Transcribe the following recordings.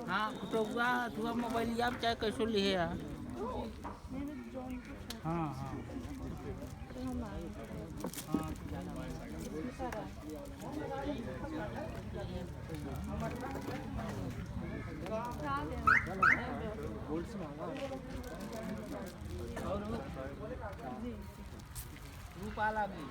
हाँ तो हुआ मोबाइल आप चाहे कैसे लिए हाँ हाँ हाँ रूपाला भी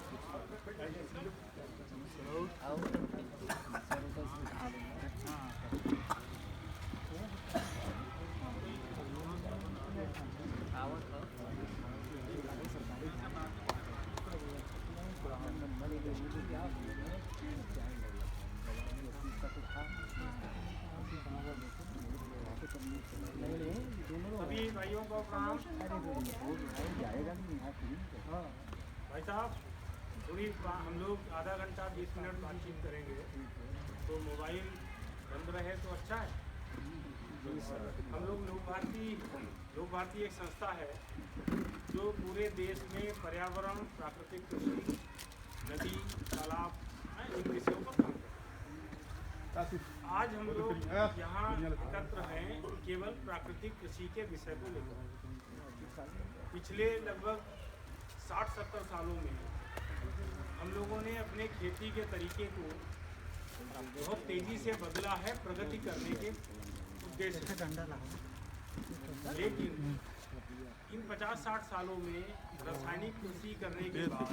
सभी भाइयों को प्रणाम। भाई साहब थोड़ी हम लोग आधा घंटा 20 मिनट बातचीत करेंगे, तो मोबाइल बंद रहे तो अच्छा है। हम लोग लोक भारती एक संस्था है जो पूरे देश में पर्यावरण, प्राकृतिक कृषि, नदी, तालाब इन विषयों पर काम करते हैं। आज हम लोग यहाँ एकत्र हैं केवल प्राकृतिक कृषि के विषय को लेकर। पिछले लगभग 60-70 सालों में हम लोगों ने अपने खेती के तरीके को बहुत तेजी से बदला है प्रगति करने के उद्देश्य से। लेकिन इन 50-60 सालों में रासायनिक कृषि करने के बाद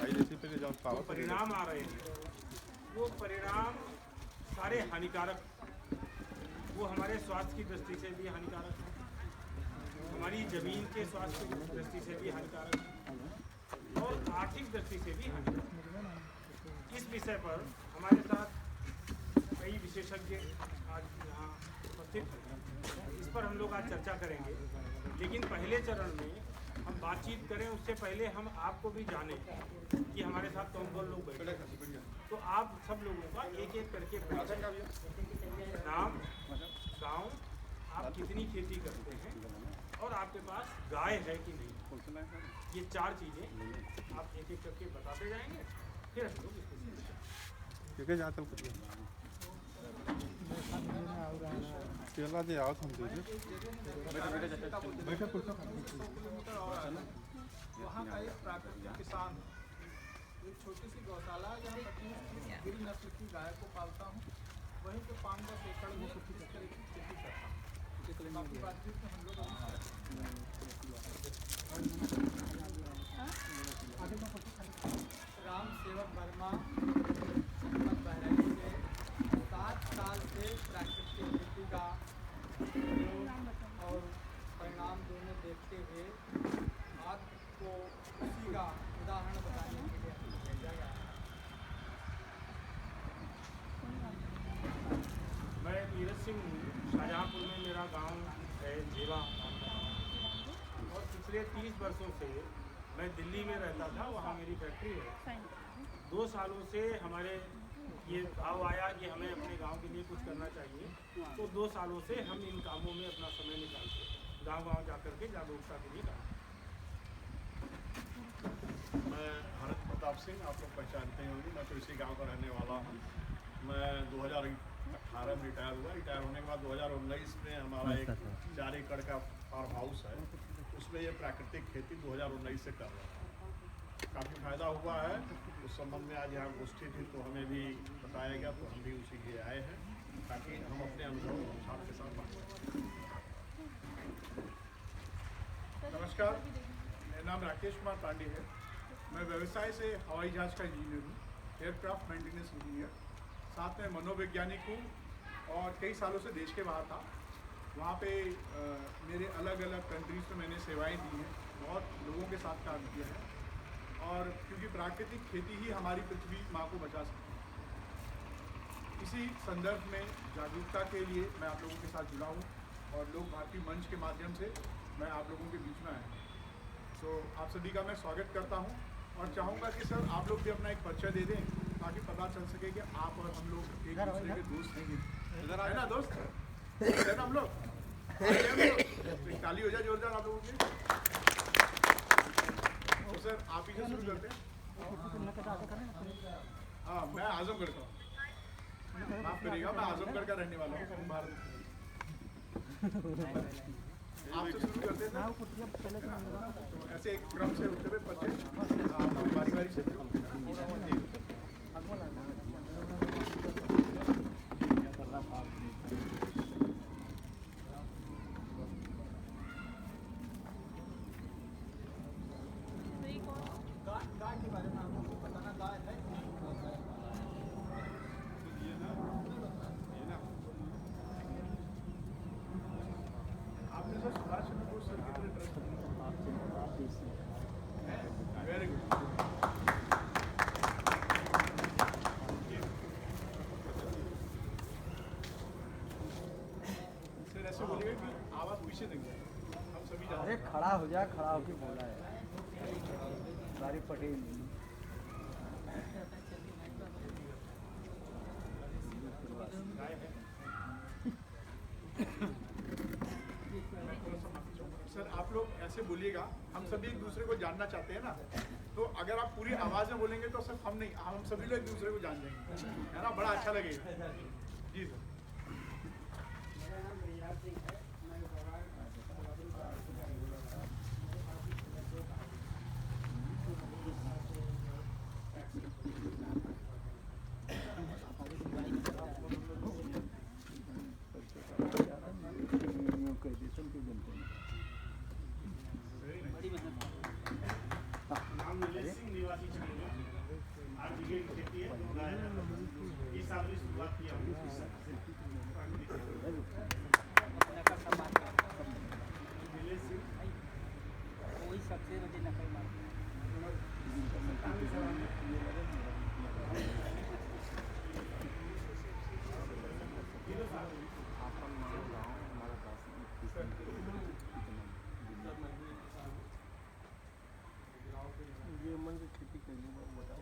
जो परिणाम आ रहे हैं वो परिणाम सारे हानिकारक, वो हमारे स्वास्थ्य की दृष्टि से भी हानिकारक है, हमारी जमीन के स्वास्थ्य की दृष्टि से भी हानिकारक है और आर्थिक दृष्टि से भी हानिकारक है। इस विषय पर हमारे साथ कई विशेषज्ञ आज यहाँ उपस्थित हैं। इस पर हम लोग आज चर्चा करेंगे। लेकिन पहले चरण में हम बातचीत करें उससे पहले हम आपको भी जानें कि हमारे साथ कौन कौन लोग बैठे हैं। तो आप सब लोगों का एक एक करके नाम, गांव, आप कितनी खेती करते हैं और आपके पास गाय है कि नहीं, ये 4 चीज़ें आप एक एक करके बताते जाएंगे। फिर हम लोग वहाँ का एक प्राकृतिक किसान, एक छोटी सी गौशाला जहाँ 25 गिरी नस्ल की गाय को पालता हूँ, वहीं पे 5-10 एकड़ में खेती करता हूँ। काफ़ी बातचीत में हम लोग राम सेवक वर्मा बहराइच से 7 साल से प्राकृतिक खेती का और परिणाम दोनों देखते हुए आपको उसी का उदाहरण बताने के लिए भेजा गया। मैं नीरज सिंह हूँ। शाहजहाँपुर में मेरा गांव है जेवा, और पिछले 30 वर्षों से मैं दिल्ली में रहता था, वहाँ मेरी फैक्ट्री है। 2 सालों से हमारे ये भाव आया कि हमें अपने गांव के लिए कुछ करना चाहिए, तो 2 सालों से हम इन कामों में अपना समय निकालते गांव-गांव जाकर के जागरूकता के लिए काम। मैं भरत प्रताप सिंह, आप लोग पहचानते होंगे, मैं तो इसी गांव का रहने वाला हूं। मैं 2018 में रिटायर हुआ। रिटायर होने के बाद 2019 में हमारा एक 4 एकड़ का फार्म हाउस है, उसमें ये प्राकृतिक खेती 2019 से कर रहे हैं। काफ़ी फायदा हुआ है। उस संबंध में आज यहाँ गोष्ठी थी तो हमें भी बताया गया, तो हम भी उसी के आए हैं ताकि हम अपने अनुभव छात्र के साथ बात करें। नमस्कार, मेरा नाम राकेश कुमार पांडे है। मैं व्यवसाय से हवाई जहाज़ का इंजीनियर हूँ, एयरक्राफ्ट मेंटेनेंस इंजीनियर। साथ में मनोवैज्ञानिक हूँ और कई सालों से देश के बाहर था। वहाँ पे मेरे अलग अलग कंट्रीज़ में मैंने सेवाएं दी हैं, बहुत लोगों के साथ काम किया है। और क्योंकि प्राकृतिक खेती ही हमारी पृथ्वी माँ को बचा सकती है, इसी संदर्भ में जागरूकता के लिए मैं आप लोगों के साथ जुड़ा हूँ और लोक भारती मंच के माध्यम से मैं आप लोगों के बीच में आया हूँ। तो आप सभी का मैं स्वागत करता हूँ और चाहूँगा कि सर आप लोग भी अपना एक परिचय दे दें ताकि पता चल सके कि आप और हम लोग एक दूसरे के दोस्त हैं, है ना दोस्त, है ना हम लोग। तो ताली हो जाए जोरदार आप लोगों की। तो सर आप ही से शुरू करते हैं। हाँ, मैं आजमगढ़ का हूँ, माफ करिएगा, मैं आजमगढ़ का रहने वाला हूँ, भारत। आपसे शुरू करते हैं सर। तो ऐसे एक क्रम से होते हुए परिचय आप लोग बारी बारी से। गाय के बारे में आपको बताना, गाय है आपने सर सुभाष चंद्र बोस सर कितने ट्रस्ट वेरी गुड। सर ऐसे बोलिएगा कि आवाज़ पीछे देंगे, हम सभी जानते अरे खड़ा हो जा, खड़ा होके बोला है सारी पटेल। सर आप लोग ऐसे बोलिएगा, हम सभी एक दूसरे को जानना चाहते हैं ना, तो अगर आप पूरी आवाज़ में बोलेंगे तो सिर्फ हम नहीं, हम सभी लोग एक दूसरे को जान जाएंगे, है ना, बड़ा अच्छा लगेगा। जी सर। नाम नीलेश सिंह, निवासी चंडीगढ़। आज की खेती है इस साल की शुरुआत की हमने। नीलेश सिंह वही सबसे बड़े नकल मार ये मन की खेती करने में मोटा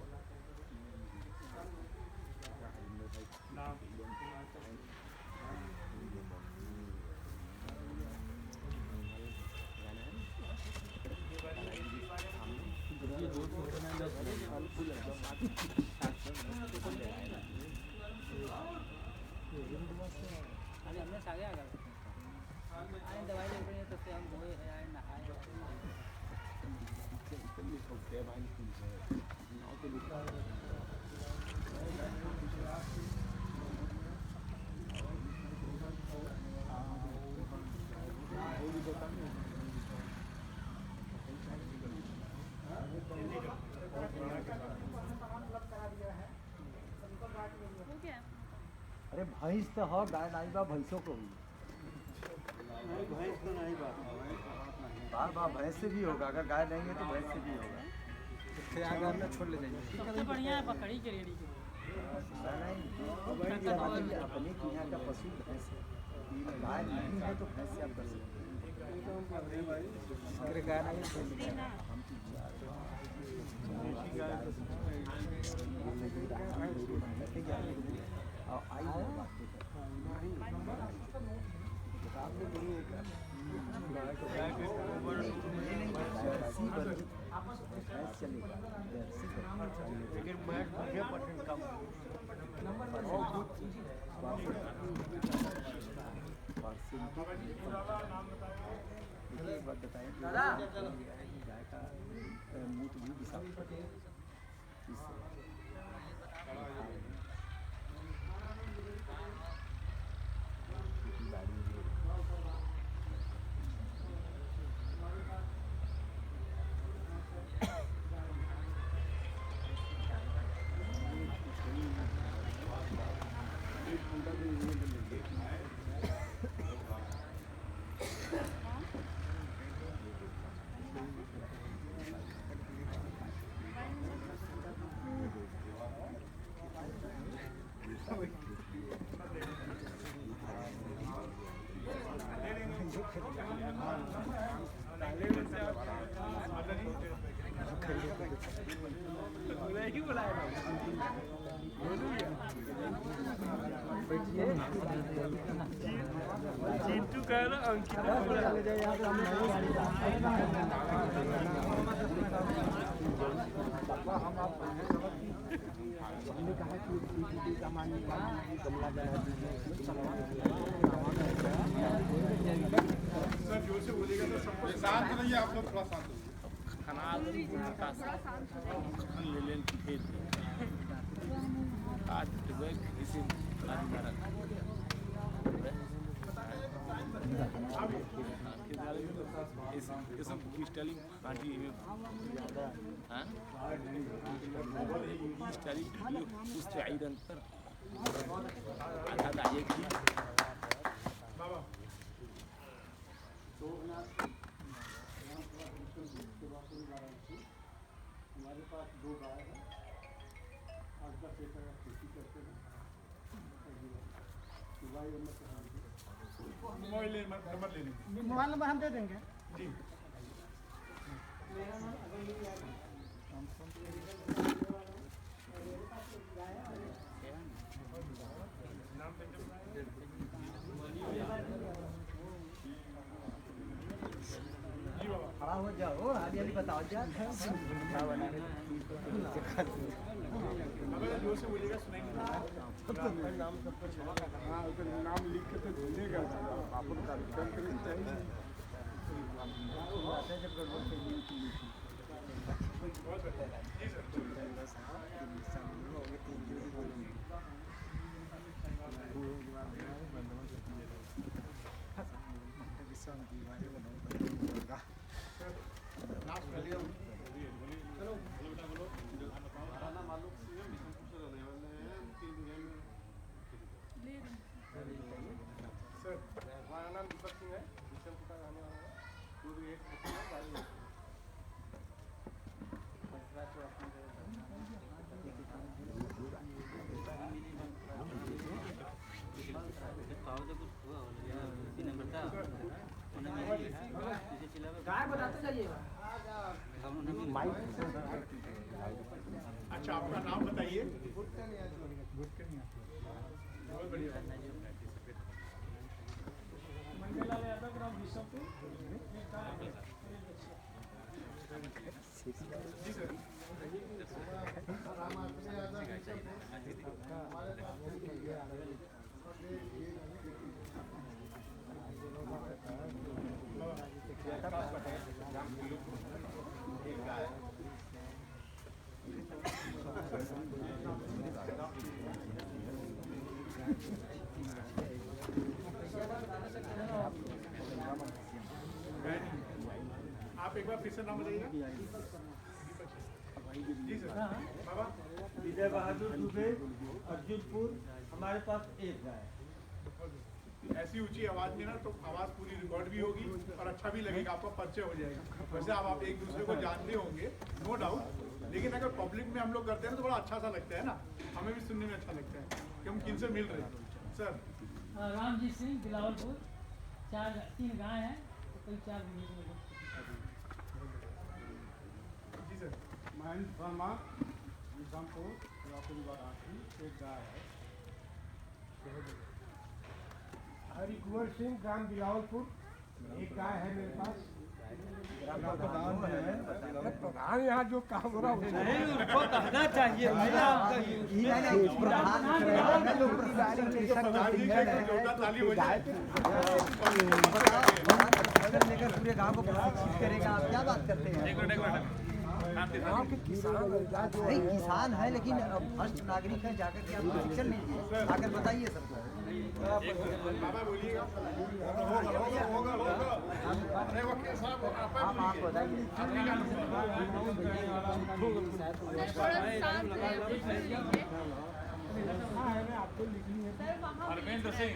अरे हमने सागे आ गए दवाई ले रहे हैं तो हम धोए आए नहाए अरे भैंस तो हो, गाय नहीं बा, भैंसों को हुई। भैंस तो नहीं बात बार भैंस से भी होगा, अगर गाय नहीं है तो भैंस से भी होगा। इससे आगे हम छोड़ ले जाएंगे। सबसे बढ़िया है बकरी के रेडी अपने यहाँ का पशु भैंस है, गाय नहीं है तो भैंस से आप कर सकते हैं। गाय नहीं लेकिन मैं 90% कम देखिए एक बात बताएं कि गाय का मूत्र भी विषाक्त होता है। जीतू का ना अंकिता हमने कहा कि सामान्य कमला सर जोर से बोलेगा तो सबको शांत रहिए, आप लोग थोड़ा शांत रहिए। ले लें खेत आज इसी स्टाइलिंग पार्टी में हाँ स्टाइलिंग उससे आई अंतर आधा आइए की हमारे पास 2 गाय हैं, 8-10 एकड़ का खेती करते हैं। मोबाइल नंबर ले लेंगे। मोबाइल नंबर हम दे देंगे जी। खड़ा हो जाओ, आगे बताओ क्या जोर से बोलिएगा, सुनाएंगे। नाम सब कुछ हाँ नाम लिख के तो झूलेगा अपन कार्यक्रम करें चाहिए। जब गड़बड़ से हमारा नाम दीपक सिंह है, बिशनपुर रहने वाला है। पूरी एक गाय बताते जाइएगा। अच्छा, आपका नाम बताइए। मंगेलाल यादव ग्राम बिशनपुर। जी सर। आप एक बार फिर से नाम बताइएगा। जी सर। बाबा विजय बहादुर दुबे, अर्जुनपुर। हमारे पास एक गाय। ऐसी ऊंची आवाज में ना तो आवाज पूरी रिकॉर्ड भी होगी और अच्छा भी लगेगा, आपका परिचय हो जाएगा। वैसे आप एक दूसरे को जानते होंगे, नो डाउट, लेकिन अगर पब्लिक में हम लोग करते हैं तो बड़ा अच्छा सा लगता है ना, हमें भी सुनने में अच्छा लगता है कि हम किन से मिल रहे हैं। सर रामजी सिंह बिलावलपुर, 3 गाय हैं, कई 4 जी सर। महेंद्र वर्मा निजामपुर, एक गाय है। हरिकुंवर सिंह ग्राम बिलावलपुर, एक गाय है मेरे पास। प्रधान यहाँ जो काम हो रहा है उनको कहना चाहिए ताली हो जाए। नगर लेकर पूरे गांव को प्रशिक्षित करेगा। आप क्या बात करते हैं? गाँव के किसान नहीं किसान है लेकिन भ्रष्ट नागरिक है, जाकर के आप प्रशिक्षण लीजिए, आकर बताइए सबको। बाबा बोलिएगा। अरे वकील साहब आप बताइए। धर्मेंद्र सिंह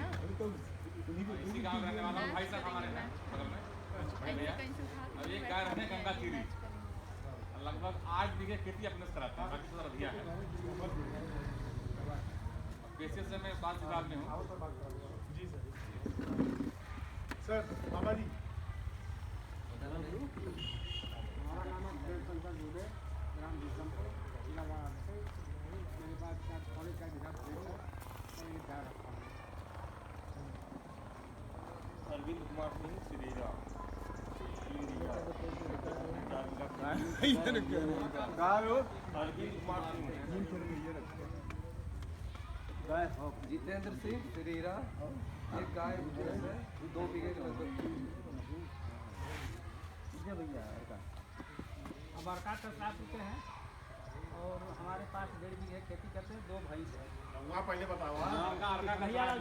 इसी गांव रहने वाला हूं, भाई साहब हमारे हैं बगल में भैया। अब एक गाय रहने गंगा खीरी, लगभग 8 बीघे खेती अपने से कराते हैं, बाकी सब रधिया है। पेशे से मैं बाल विभाग में हूँ। जी सर बाबा जी। हमारा नाम है शंकर दुबे, ग्राम विक्रमपुर, जिला वाराणसी। मेरे पास कॉलेज का विभाग अरविंद कुमार सिंह सिरेरा। अरविंद कुमार सिंह गाय जितेंद्र सिंह सिरेरा, एक गाय 2 बीघे के लगभग भैया। अब अर्का 10 लाख रुपये हैं और हमारे पास 1.5 बीघे खेती करते हैं, 2 भैंस है। वहाँ पहले बताओ। कन्हैया लाल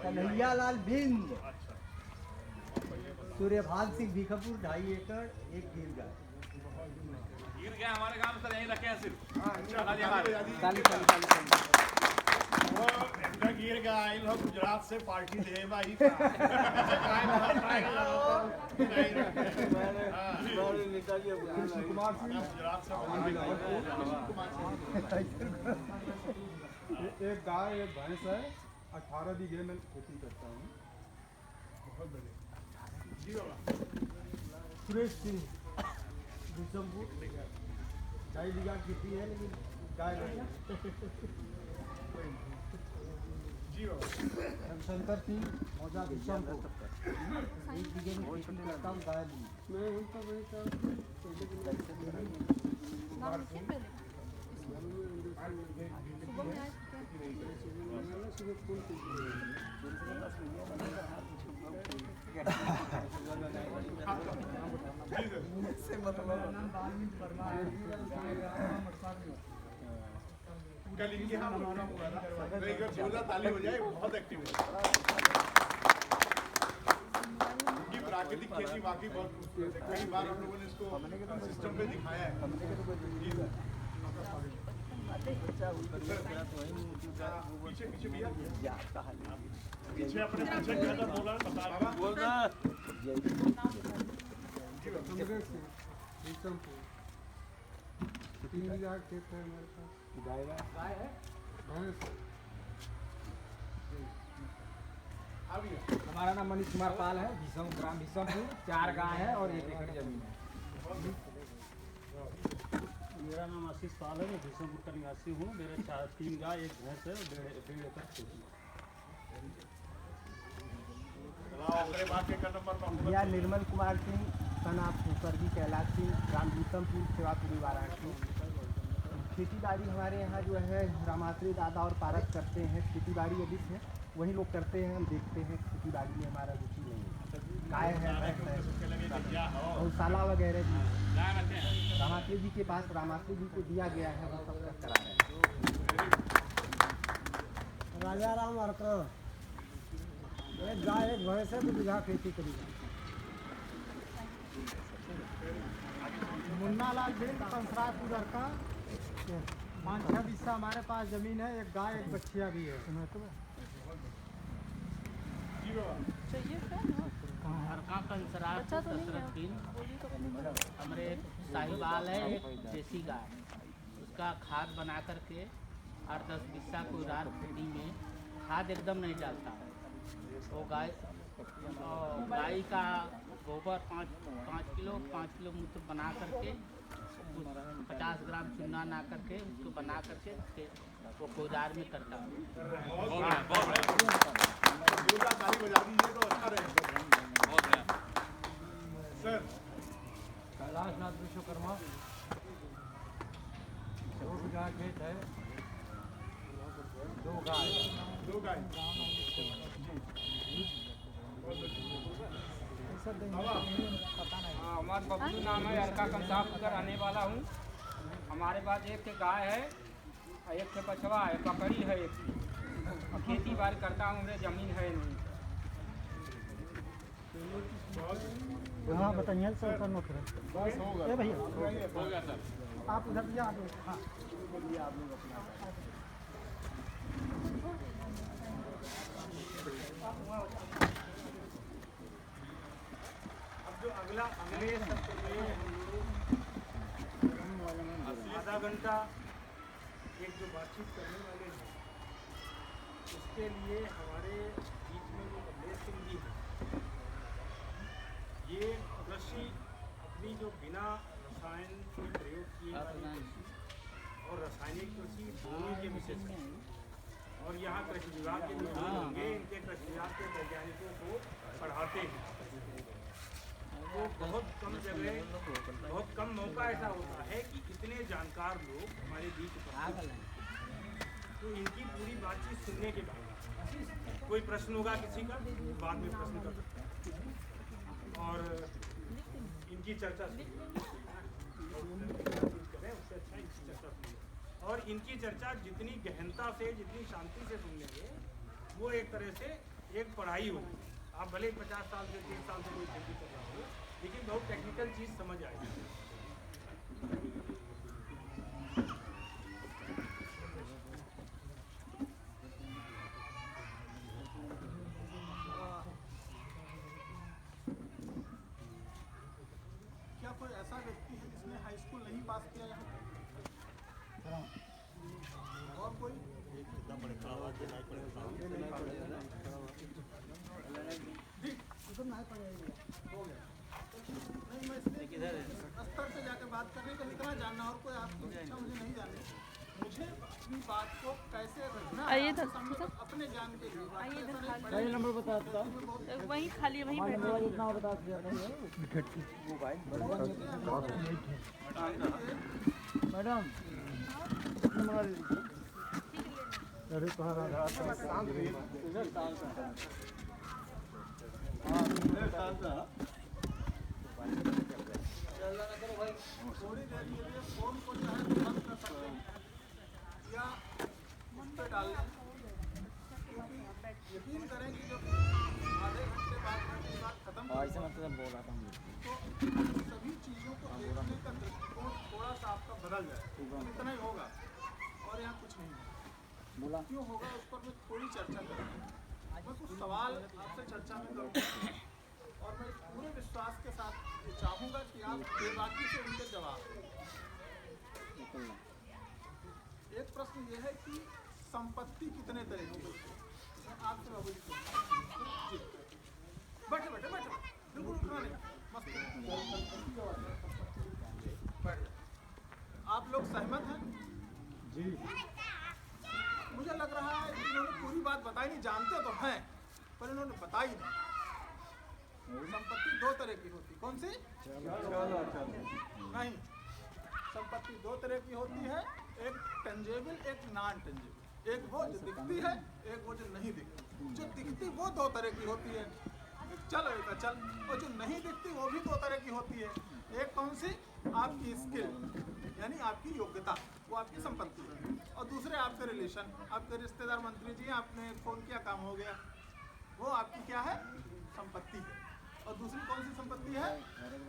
कन्हैया लाल बिंद, सूर्यभान सिंह भीखापुर 2.5 एकड़, एक गिर गाय। गिर गया हमारे गांव में, यहीं रखे हैं सिर्फ। गिर गए लोग गुजरात से पार्टी दे भाई। कुमार सिंह गुजरात से एक गाय एक भैंस है, 18 बीघे में खेती करता हूँ। सुरेश सिंह विक्रमपुर, 2.5 बीघा खेती है लेकिन गाय नहीं। शंकर सिंह मौजा विक्रमपुर, 1 बीघे में खेती करता हूँ, गाय नहीं। मैं उनका कल इनके यहाँ प्रोग्राम हुआ था, एक बार जोरदार ताली हो जाए, बहुत एक्टिव है। इनकी प्राकृतिक खेती वाकई बहुत खूबसूरत है। कई बार हम लोगों ने इसको सिस्टम पे दिखाया है। पीछे पीछे भैया, पीछे अपने पीछे क्या था बोला बता। विक्रमपुर 3 बीघा खेत है हमारे पास। गाय है भैंस। हमारा नाम मनीष कुमार पाल है, ग्राम भीषमपुर, 4 गाय है और 1 एकड़ जमीन है। मेरा नाम आशीष पाल है, मैं भीषमपुर का निवासी हूँ। मेरे 3 गाय 1 भैंस है, 1.5 एकड़ खेती है। भैया निर्मल कुमार सिंह, सन ऑफ स्वर्गीय कैलाश सिंह, ग्राम भीषमपुर, सेवापुरी, वाराणसी। खेती बाड़ी हमारे यहाँ जो है रामाश्री दादा और पारस करते हैं। खेती बाड़ी अधिक है, वही लोग करते हैं, हम देखते हैं। खेती बाड़ी में हमारा रुचि नहीं है। गाय है, गौशाला वगैरह भी रामाश्री जी के पास, रामाश्री जी को दिया गया है, वो सब करा रहे हैं। राजा राम अर्का, एक गाय एक भैंस है, 2 बीघा खेती करेगा। मुन्ना लाल बिंद, पंसरापुर अर्का, 5-6 बिस्सा हमारे पास जमीन है। एक गाय एक बच्चिया भी है। अर्का कंसरार दशरथ बिन, हमारे एक साहिवाल है, एक देसी गाय, उसका खाद बना करके 8-10 बिस्सा को रात खेती में खाद एकदम नहीं डालता है। वो गाय का गोबर 5 किलो मूत्र बना करके 50 ग्राम चूना ना करके उसको बना करके वो कोदार में करता है। कैलाश नाथ विश्वकर्मा, 2 बीघा खेत है, 2 गाय। हमारा बबलू नाम है, अरका कंसाप का रहने वाला हूँ। हमारे पास एक गाय है, एक बछवा है, बकरी है एक। खेती बाड़ी करता हूँ, मेरे जमीन है नहीं। हाँ बताइए सर, करना फिर बस हो गया भैया, हो गया सर। आप उधर भैया आप हाँ अब जो अगले सत्र में हम लोग आधा घंटा एक जो बातचीत करने वाले हैं, उसके लिए हमारे बीच में जो कमलेश सिंह जी हैं, ये कृषि अपनी जो बिना रसायन के प्रयोग किए वाली कृषि और रासायनिक कृषि दोनों के विशेषज्ञ हैं। और यहाँ कृषि विभाग के जो लोग होंगे, इनके कृषि विभाग के वैज्ञानिकों को पढ़ाते हैं। तो बहुत कम जगह, बहुत कम मौका ऐसा होता है कि इतने जानकार लोग हमारे बीच उपस्थित हैं। तो इनकी पूरी बातचीत सुनने के बाद कोई प्रश्न होगा किसी का, बाद में प्रश्न कर सकते हैं और इनकी चर्चा करें, उससे अच्छा इनकी चर्चा सुनिए। और इनकी चर्चा जितनी गहनता से, जितनी शांति से सुनेंगे, वो एक तरह से एक पढ़ाई होगी। आप भले 50 साल से 30 साल से कोई खेती कर रहा हो, लेकिन बहुत टेक्निकल चीज़ समझ आएगी। क्या कोई ऐसा व्यक्ति है जिसने हाई स्कूल नहीं पास किया यहाँ? और कोई? नहीं, मैं इसलिए स्तर से जाकर बात करने का इतना जानना, और कोई आपकी इच्छा मुझे नहीं जाननी। मुझे अपनी बात को कैसे रखना है, अपने ज्ञान के लिए। सही नंबर बता दो, वहीं खाली वहीं बैठे इतना बता दिया मैडम। अरे कहाँ थोड़ी देर के लिए फोन को चाहे तो बंद कर सकते हैं या मुझ पे डाल दें, क्योंकि यकीन करें कि जब आधे घंटे बाद की बात खत्म तो सभी चीज़ों को देखने का दृष्टिकोण थोड़ा सा आपका बदल जाए। इतना ही होगा और यहाँ कुछ नहीं है। क्यों होगा उस पर मैं थोड़ी चर्चा करूँगा। मैं कुछ सवाल आपसे चर्चा में करूँगा और मैं पूरे विश्वास के साथ ये चाहूँगा कि आप बेबाकी से उनके जवाब दें। एक प्रश्न ये है कि संपत्ति कितने तरह की होती है? मैं आपसे बाबू जी बैठे बैठे बैठे बिल्कुल उठना नहीं, मस्त बैठ। आप लोग सहमत हैं? जी। मुझे लग रहा है कि इन्होंने पूरी बात बताई नहीं, जानते तो हैं पर इन्होंने बताई नहीं। संपत्ति दो तरह की होती, कौन सी? नहीं, संपत्ति दो तरह की होती है, एक टेंजेबल, एक नॉन टेंजेबल। एक वो जो दिखती है, एक वो जो नहीं दिखती। जो दिखती वो दो तरह की होती है, एक चल एक अचल, और जो नहीं दिखती वो भी दो तरह की होती है। एक कौन सी? आपकी स्किल, यानी आपकी योग्यता, वो आपकी संपत्ति है। और दूसरे आपके रिलेशन, आपके रिश्तेदार मंत्री जी आपने फ़ोन किया, काम हो गया, वो आपकी क्या है? संपत्ति है। और दूसरी कौन सी संपत्ति है?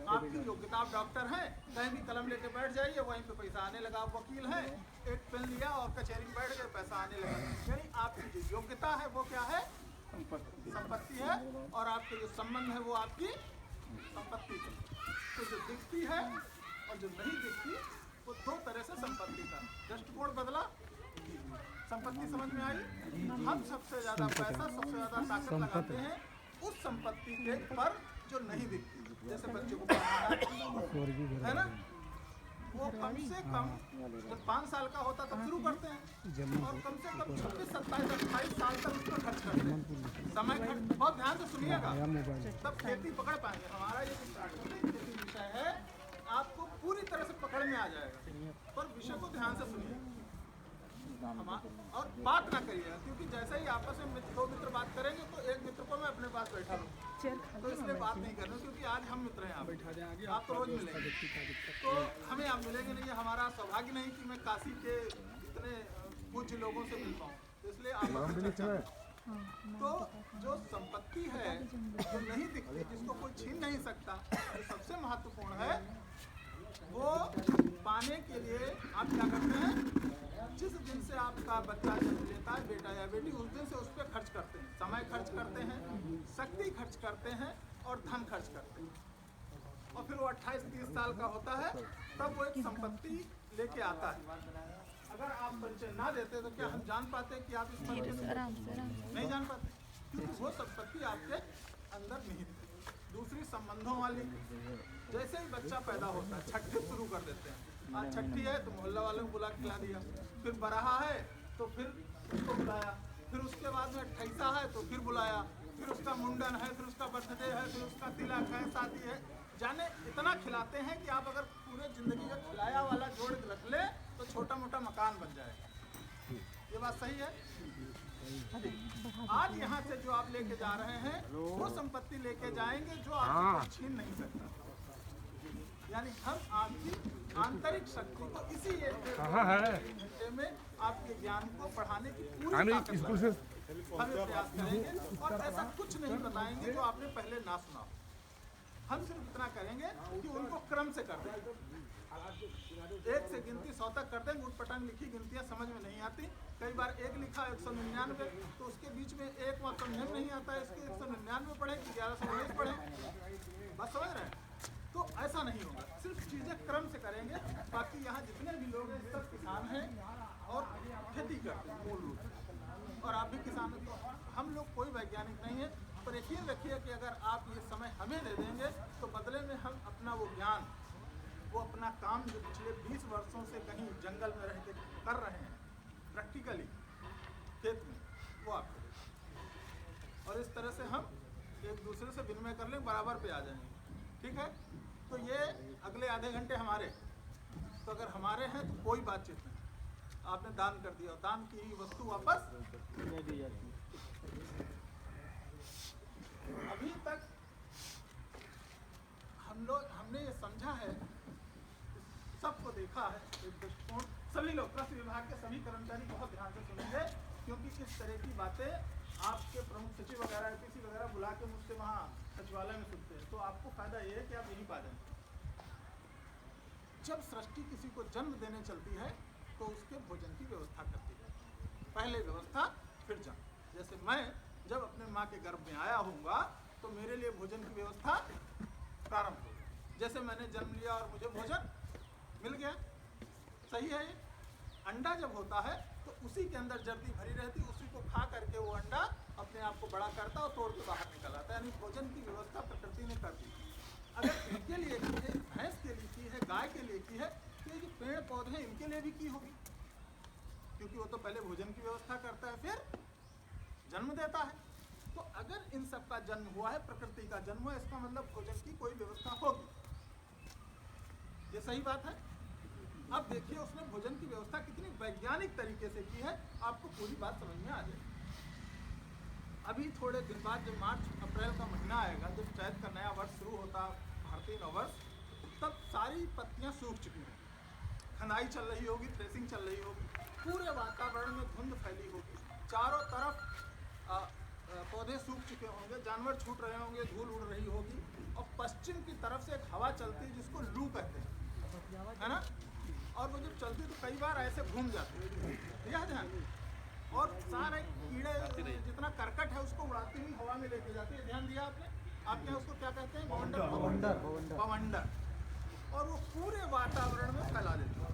आपकी योग्यता। आप डॉक्टर हैं, कहीं भी कलम लेके बैठ जाइए, वहीं पे पैसा आने लगा। आप वकील हैं, एक पेन लिया और कचहरी में बैठ गए, पैसा आने लगा। यानी आपकी जो योग्यता है वो क्या है? संपत्ति है। और आपके जो संबंध है वो आपकी संपत्ति है। तो जो दिखती है और जो नहीं दिखती, वो दो तरह से संपत्ति का दृष्टिकोण बदला। संपत्ति समझ में आई? हम सबसे ज़्यादा पैसा, सबसे ज़्यादा ताकत लगाते हैं उस संपत्ति के पर जो नहीं दिखती। जैसे बच्चे को पढ़ाना है ना, वो कम से कम जब 5 साल का होता तब शुरू करते हैं और कम से कम 26, 27, 28 साल तक उसको खर्च करते हैं। समय खर्च, बहुत ध्यान से सुनिएगा, तब खेती पकड़ पाएंगे। हमारा ये प्राकृतिक खेती विषय है, आपको पूरी तरह से पकड़ में आ जाएगा, पर विषय को ध्यान से सुनिए और बात ना करिएगा, क्योंकि जैसे ही आपस में दो मित्र बात करेंगे तो एक मित्र को मैं अपने पास बैठा लूँ। तो इसलिए बात नहीं कर रहे क्योंकि आज हम मित्र हैं, आप तो रोज मिलेंगे, तो हमें आप मिलेंगे नहीं, ये हमारा सौभाग्य नहीं कि मैं काशी के इतने पूज्य लोगों से मिल पाऊँ, तो इसलिए आप तो जो संपत्ति है जो नहीं दिखती, जिसको कोई छीन नहीं सकता, जो सबसे महत्वपूर्ण है, वो पाने के लिए आप क्या करते हैं, जिस दिन से आपका बच्चा जन्म लेता है, बेटा या बेटी, उस दिन से उस पर खर्च करते हैं, समय खर्च करते हैं, शक्ति खर्च करते हैं और धन खर्च करते हैं, और फिर वो 28-30 साल का होता है, तब वो एक संपत्ति लेके आता है। अगर आप परिचय ना देते तो क्या हम जान पाते कि आप इस परिचय से नहीं जान पाते, क्योंकि वो संपत्ति आपके अंदर निहित है। दूसरी संबंधों वाली, जैसे ही बच्चा पैदा होता है, छठी शुरू कर देते हैं, आज छठी है तो मोहल्ला वालों को बुला खिला दिया, फिर बरहा है तो फिर उसको बुलाया, फिर उसके बाद में 28 है तो फिर बुलाया, फिर उसका मुंडन है, फिर उसका बर्थडे है, फिर उसका तिलक है, शादी है, जाने इतना खिलाते हैं कि आप अगर पूरे जिंदगी का खिलाया वाला जोड़ के रख ले तो छोटा मोटा मकान बन जाएगा। ये बात सही है। आज यहाँ से जो आप लेके जा रहे हैं वो संपत्ति लेके जाएंगे जो आपको छीन नहीं सकता, यानी हम आपकी आंतरिक शक्ति को इसी घंटे में आपके ज्ञान को बढ़ाने की पूरी ताकत से हम प्रयास करेंगे, और ऐसा कुछ नहीं बताएंगे जो आपने पहले ना सुना। हम सिर्फ इतना करेंगे कि उनको क्रम से कर देंगे, 1 से गिनती 100 तक कर देंगे। उठपटांग लिखी गिनतियाँ समझ में नहीं आती, कई बार 1 लिखा 199, तो उसके बीच में एक वहाँ समझ में नहीं आता, इसके 199 पढ़े कि 1119 पढ़े, बस समझ रहे हैं। तो ऐसा नहीं होगा, सिर्फ चीज़ें क्रम से करेंगे। बाकी यहाँ जितने भी लोग हैं सब किसान हैं और खेती करते हैं मूल रूप से, और आप भी किसान हैं, तो हम लोग कोई वैज्ञानिक नहीं है, पर यकीन रखिए कि अगर आप ये समय हमें दे देंगे तो बदले में हम अपना वो ज्ञान, वो अपना काम जो पिछले 20 वर्षों से कहीं जंगल में रह के कर रहे हैं प्रैक्टिकली खेत में, वो आपको दें, और इस तरह से हम एक दूसरे से विनिमय कर लें, बराबर पे आ जाएंगे। ठीक है, तो ये अगले आधे घंटे हमारे, तो अगर हमारे हैं तो कोई बातचीत नहीं, आपने दान कर दिया, दान की वस्तु वापस दे दी जाती है। अभी तक हमने ये समझा है, सबको देखा है, एक दृष्टिकोण, सभी लोग, कृषि विभाग के सभी कर्मचारी बहुत ध्यान से सुनेंगे, क्योंकि इस तरह की बातें आपके प्रमुख सचिव वगैरह, एपीसी वगैरह बुला के मुझसे वहाँ सचिवालय में सुनते हैं, तो आपको फायदा ये है कि आप यहीं पा जाएंगे। जब सृष्टि किसी को जन्म देने चलती है तो उसके भोजन की व्यवस्था करती है, पहले व्यवस्था फिर जन्म। जैसे मैं जब अपने माँ के गर्भ में आया होऊंगा तो मेरे लिए भोजन की व्यवस्था प्रारंभ होगी। जैसे मैंने जन्म लिया और मुझे भोजन मिल गया, सही है। ये अंडा जब होता है तो उसी के अंदर जर्दी भरी रहती, उसी को खा करके वो अंडा अपने आप को बड़ा करता और तोड़ के बाहर निकल आता है, यानी भोजन की व्यवस्था प्रकृति ने कर दी। अगर इनके लिए की है, भैंस के लिए की है, गाय के लिए की है, तो ये जो पेड़ पौधे इनके लिए भी की होगी, क्योंकि वो तो पहले भोजन की व्यवस्था करता है फिर जन्म देता है। तो अगर इन सब का जन्म हुआ है, प्रकृति का जन्म हुआ है, इसका मतलब भोजन की कोई व्यवस्था होगी, ये सही बात है। अब देखिए उसने भोजन की व्यवस्था कितनी वैज्ञानिक तरीके से की है, आपको पूरी बात समझ में आ जाएगी। अभी थोड़े दिन बाद जब मार्च अप्रैल का महीना आएगा, जब चैत का नया वर्ष शुरू होता, भारतीय नववर्ष, तब सारी पत्तियां सूख चुकी होंगी, खंदाई चल रही होगी, थ्रेसिंग चल रही होगी, पूरे वातावरण में धुंध फैली होगी, चारों तरफ पौधे सूख चुके होंगे, जानवर छूट रहे होंगे, धूल उड़ रही होगी, और पश्चिम की तरफ से एक हवा चलती है जिसको लू कहते हैं, है ना। और वो जब चलती तो कई बार ऐसे घूम जाती है, यह ध्यान, और सारे कीड़े जितना करकट है उसको उड़ाती हुई हवा में लेके जाती है। ध्यान दिया आपने? आपके यहाँ उसको क्या कहते हैं? बवंडर। और वो पूरे वातावरण में फैला देती है,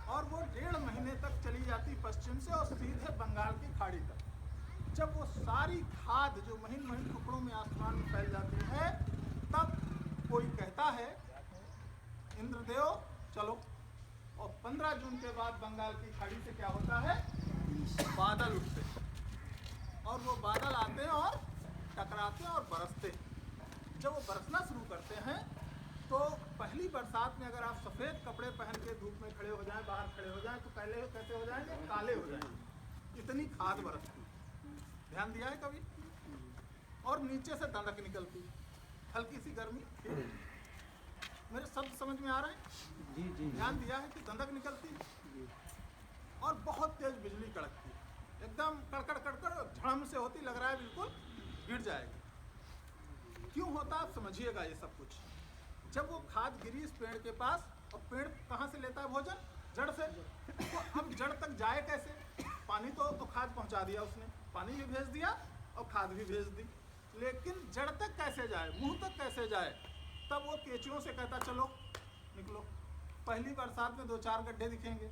और वो 1.5 महीने तक चली जाती पश्चिम से और सीधे बंगाल की खाड़ी तक। जब वो सारी खाद जो महीन महीन टुकड़ों में आसमान में फैल जाती है, तब कोई कहता है इंद्रदेव चलो, और 15 जून के बाद बंगाल की खाड़ी से क्या होता है? बादल उठते हैं, और वो बादल आते हैं और टकराते हैं और बरसते हैं। जब वो बरसना शुरू करते हैं तो पहली बरसात में अगर आप सफ़ेद कपड़े पहन के धूप में खड़े हो जाएं, बाहर खड़े हो जाएं, तो पहले कैसे हो जाएंगे? काले हो जाएंगे, इतनी खाद बरसती। ध्यान दिया है कभी? और और नीचे से दंदक निकलती, हल्की सी गर्मी। मेरे शब्द समझ में आ रहे हैं? जी जी ध्यान दिया है कि दंदक निकलती और बहुत तेज बिजली कड़कती, एकदम कड़कड़ कड़कड़ झड़म से होती, लग रहा है बिल्कुल गिर जाएगी। क्यों होता आप समझिएगा ये सब कुछ। जब वो खाद गिरी इस पेड़ के पास, और पेड़ कहाँ से लेता है भोजन? जड़ से। तो अब जड़ तक जाए कैसे? पानी तो खाद पहुंचा दिया उसने, पानी भी भेज दिया और खाद भी भेज दी, लेकिन जड़ तक कैसे जाए, मुंह तक कैसे जाए? तब वो केंचुओं से कहता चलो निकलो। पहली बरसात में 2-4 गड्ढे दिखेंगे,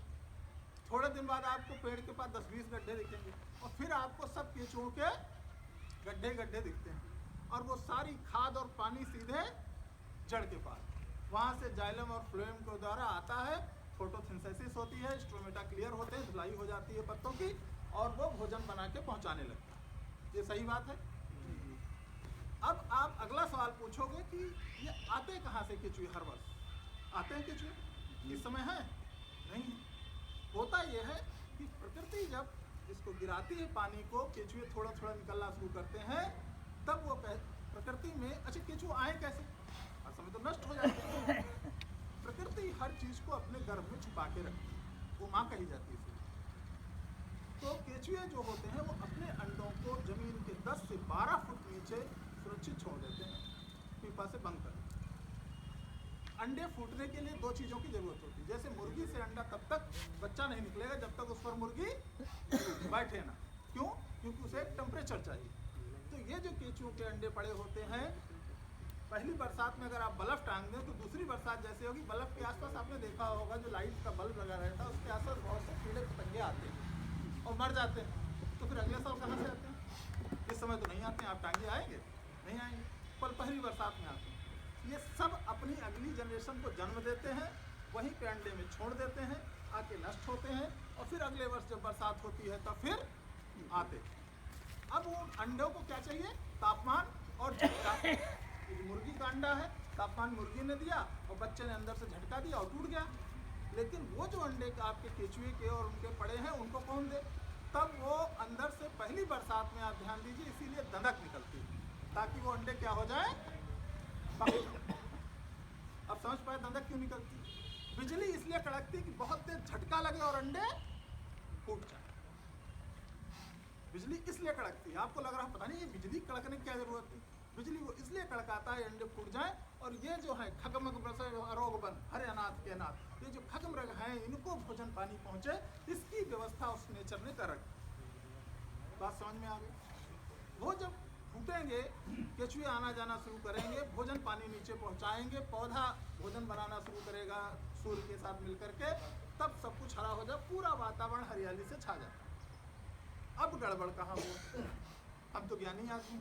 थोड़े दिन बाद आपको पेड़ के पास 10-20 गड्ढे दिखेंगे, और फिर आपको सब केंचुओं के गड्ढे गड्ढे दिखते हैं, और वो सारी खाद और पानी सीधे जड़ के पास, वहाँ से जाइलम और फ्लोएम के द्वारा आता है, फोटोसिंथेसिस होती है, स्ट्रोमेटा क्लियर होते हैं, धुलाई हो जाती है पत्तों की, और वो भोजन बना के पहुँचाने लगता है। ये सही बात है? अब आप अगला सवाल पूछोगे कि ये आते कहाँ से केंचुए? हर वर्ष आते हैं केंचुए, इस समय है नहीं। होता यह है कि प्रकृति जब इसको गिराती है पानी को, केंचुए थोड़ा थोड़ा निकलना शुरू करते हैं, तब वो प्रकृति में, अच्छा केंचुए आए कैसे? हर समय तो नष्ट हो जाते हैं। प्रकृति हर चीज को अपने गर्भ में छुपा के रखती है, वो माँ कही जाती है। तो केंचुए जो होते हैं वो अपने अंडों को जमीन के 10 से 12 फुट नीचे सुरक्षित छोड़ देते हैं, पीपा से बंद कर। अंडे फूटने के लिए 2 चीज़ों की जरूरत होती है। जैसे मुर्गी से अंडा तब तक बच्चा नहीं निकलेगा जब तक उस पर मुर्गी बैठे ना। क्यों? क्योंकि उसे एक टेम्परेचर चाहिए। तो ये जो केंचुओं के अंडे पड़े होते हैं, पहली बरसात में अगर आप बल्ब टांग दें तो दूसरी बरसात जैसे होगी, बल्ब के आसपास आपने देखा होगा जो लाइट का बल्ब लगा रहता है उसके आसपास बहुत से कीड़े पतंगे आते हैं और मर जाते हैं। तो फिर अगले साल कहाँ से आते हैं? इस समय तो नहीं आते हैं। आप टांगे आएंगे? नहीं आएंगे, पर पहली बरसात में आते हैं। ये सब अपनी अगली जनरेशन को जन्म देते हैं, वहीं पे अंडे में छोड़ देते हैं, आके नष्ट होते हैं, और फिर अगले वर्ष जब बरसात होती है तब फिर आते। अब वो अंडों को क्या चाहिए? तापमान और झटका। मुर्गी का अंडा है, तापमान मुर्गी ने दिया और बच्चे ने अंदर से झटका दिया और टूट गया। लेकिन वो जो अंडे का आपके केंचुए के और उनके पड़े हैं, उनको कौन दे? तब वो अंदर से पहली बरसात में, आप ध्यान दीजिए, इसीलिए दंदक निकलती है ताकि वो अंडे क्या हो जाए? अब समझ पाए दंदक क्यों निकलती? बिजली इसलिए कड़कती कि बहुत तेज झटका लगे और अंडे फूट जाए। बिजली इसलिए कड़कती है। आपको लग रहा है पता नहीं ये बिजली कड़कने की क्या जरूरत थी? बिजली वो इसलिए कड़काता है अंडे फूट जाए, और ये जो है खगमग अरोग बन हरे अनाथ के अनाथ, ये जो खगमृग हैं इनको भोजन पानी पहुंचे, इसकी व्यवस्था उस नेचर ने कर रखी। बात समझ में आ गई? वो जब फूटेंगे, केंचुए आना जाना शुरू करेंगे, भोजन पानी नीचे पहुंचाएंगे, पौधा भोजन बनाना शुरू करेगा सूर्य के साथ मिलकर के, तब सब कुछ हरा हो जाए, पूरा वातावरण हरियाली से छा जाए। अब गड़बड़ कहाँ हुआ? हम तो ज्ञानी आदमी,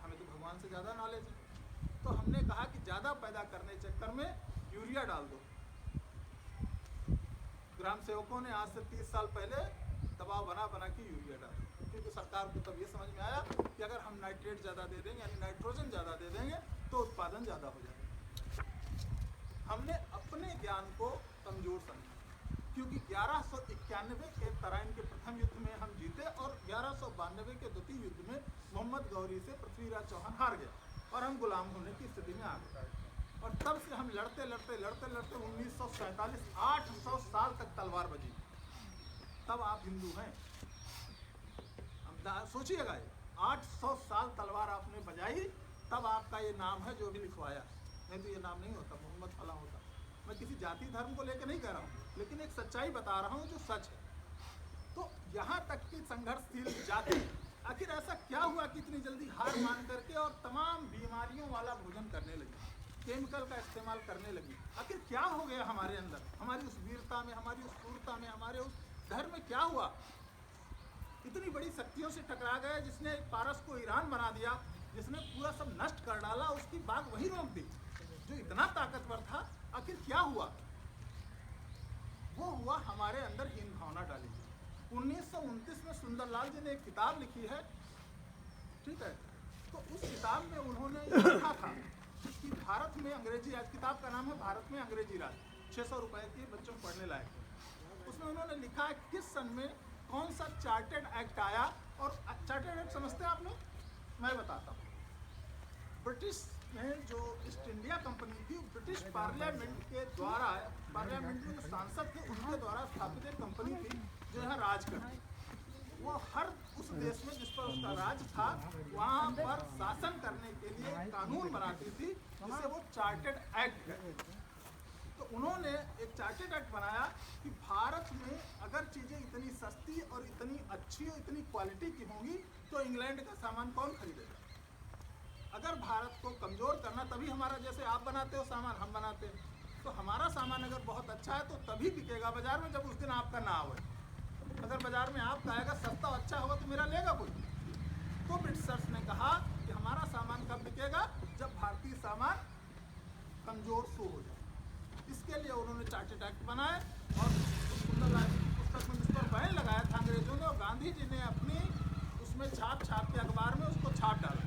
हमें तो भगवान से ज़्यादा नॉलेज है। तो हमने कहा कि ज़्यादा पैदा करने चक्कर में यूरिया डाल दो। ग्राम सेवकों ने आज से 30 साल पहले दबाव बना बना के यूरिया डाला, क्योंकि सरकार को तब ये समझ में आया कि अगर हम नाइट्रेट ज़्यादा दे देंगे, यानी नाइट्रोजन ज़्यादा दे देंगे, तो उत्पादन ज़्यादा हो जाएगा। हमने अपने ज्ञान को कमज़ोर समझा, क्योंकि 1191 के तराइन के प्रथम युद्ध में हम जीते और 1192 के द्वितीय युद्ध में मोहम्मद गौरी से पृथ्वीराज चौहान हार गया और हम गुलाम होने की स्थिति में आ गए। और तब से हम लड़ते लड़ते 1947 800 साल तक तलवार बजी, तब आप हिंदू हैं। सोचिएगा, 800 साल तलवार आपने बजाई, तब आपका ये नाम है जो भी लिखवाया, नहीं तो ये नाम नहीं होता, मोहम्मद फला होता। मैं किसी जाति धर्म को लेकर नहीं कह रहा हूँ, लेकिन एक सच्चाई बता रहा हूँ जो सच है। तो यहाँ तक की संघर्षशील जाति आखिर ऐसा क्या हुआ कि इतनी जल्दी हार मान करके और तमाम बीमारियों वाला भोजन करने लगी, केमिकल का इस्तेमाल करने लगी? आखिर क्या हो गया हमारे अंदर, हमारी उस वीरता में, हमारी उस क्रूरता में, हमारे उस धर्म में क्या हुआ? इतनी बड़ी शक्तियों से टकरा गए, जिसने पारस को ईरान बना दिया, जिसने पूरा सब नष्ट कर डाला, उसकी बात वही रोक दी जो इतना ताकतवर था। आखिर क्या हुआ? वो हुआ हमारे अंदर हीन भावना डाली। 1929 में सुंदरलाल जी ने एक किताब लिखी है, ठीक है, तो उस किताब में उन्होंने लिखा था कि भारत में अंग्रेजी राज, किताब का नाम है भारत में अंग्रेजी राज, 600 रुपए की, बच्चों को पढ़ने लायक। उसमें उन्होंने लिखा है किस सन में कौन सा चार्टेड एक्ट आया, और चार्टेड एक्ट समझते हैं आप लोग? मैं बताता हूँ। ब्रिटिश में जो ईस्ट इंडिया कंपनी थी, ब्रिटिश पार्लियामेंट के द्वारा, पार्लियामेंट में जो सांसद थे उनके द्वारा स्थापित एक कंपनी थी जो यहाँ राज करती। वो हर उस देश में जिस पर उसका राज था वहाँ पर शासन करने के लिए एक कानून बनाती थी जिसे वो चार्टर्ड एक्ट है। तो उन्होंने एक चार्टर्ड एक्ट बनाया कि भारत में अगर चीज़ें इतनी सस्ती और इतनी अच्छी और इतनी क्वालिटी की होंगी तो इंग्लैंड का सामान कौन खरीदेगा। अगर भारत को कमज़ोर करना, तभी हमारा, जैसे आप बनाते हो सामान हम बनाते हैं, तो हमारा सामान अगर बहुत अच्छा है तो तभी बिकेगा बाजार में जब उस दिन आपका ना आवे। अगर बाजार में आपका आएगा सस्ता और अच्छा होगा तो मेरा लेगा कोई। तो ब्रिटिशर्स ने कहा कि हमारा सामान कब बिकेगा, जब भारतीय सामान कमज़ोर सो हो जाए। इसके लिए उन्होंने चार्टर्ड एक्ट बनाए और सुंदरलाल की पुस्तक में जिस पर बैन लगाया था अंग्रेजों ने, और गांधी जी ने अपनी उसमें छाप के अखबार में उसको छाप डाला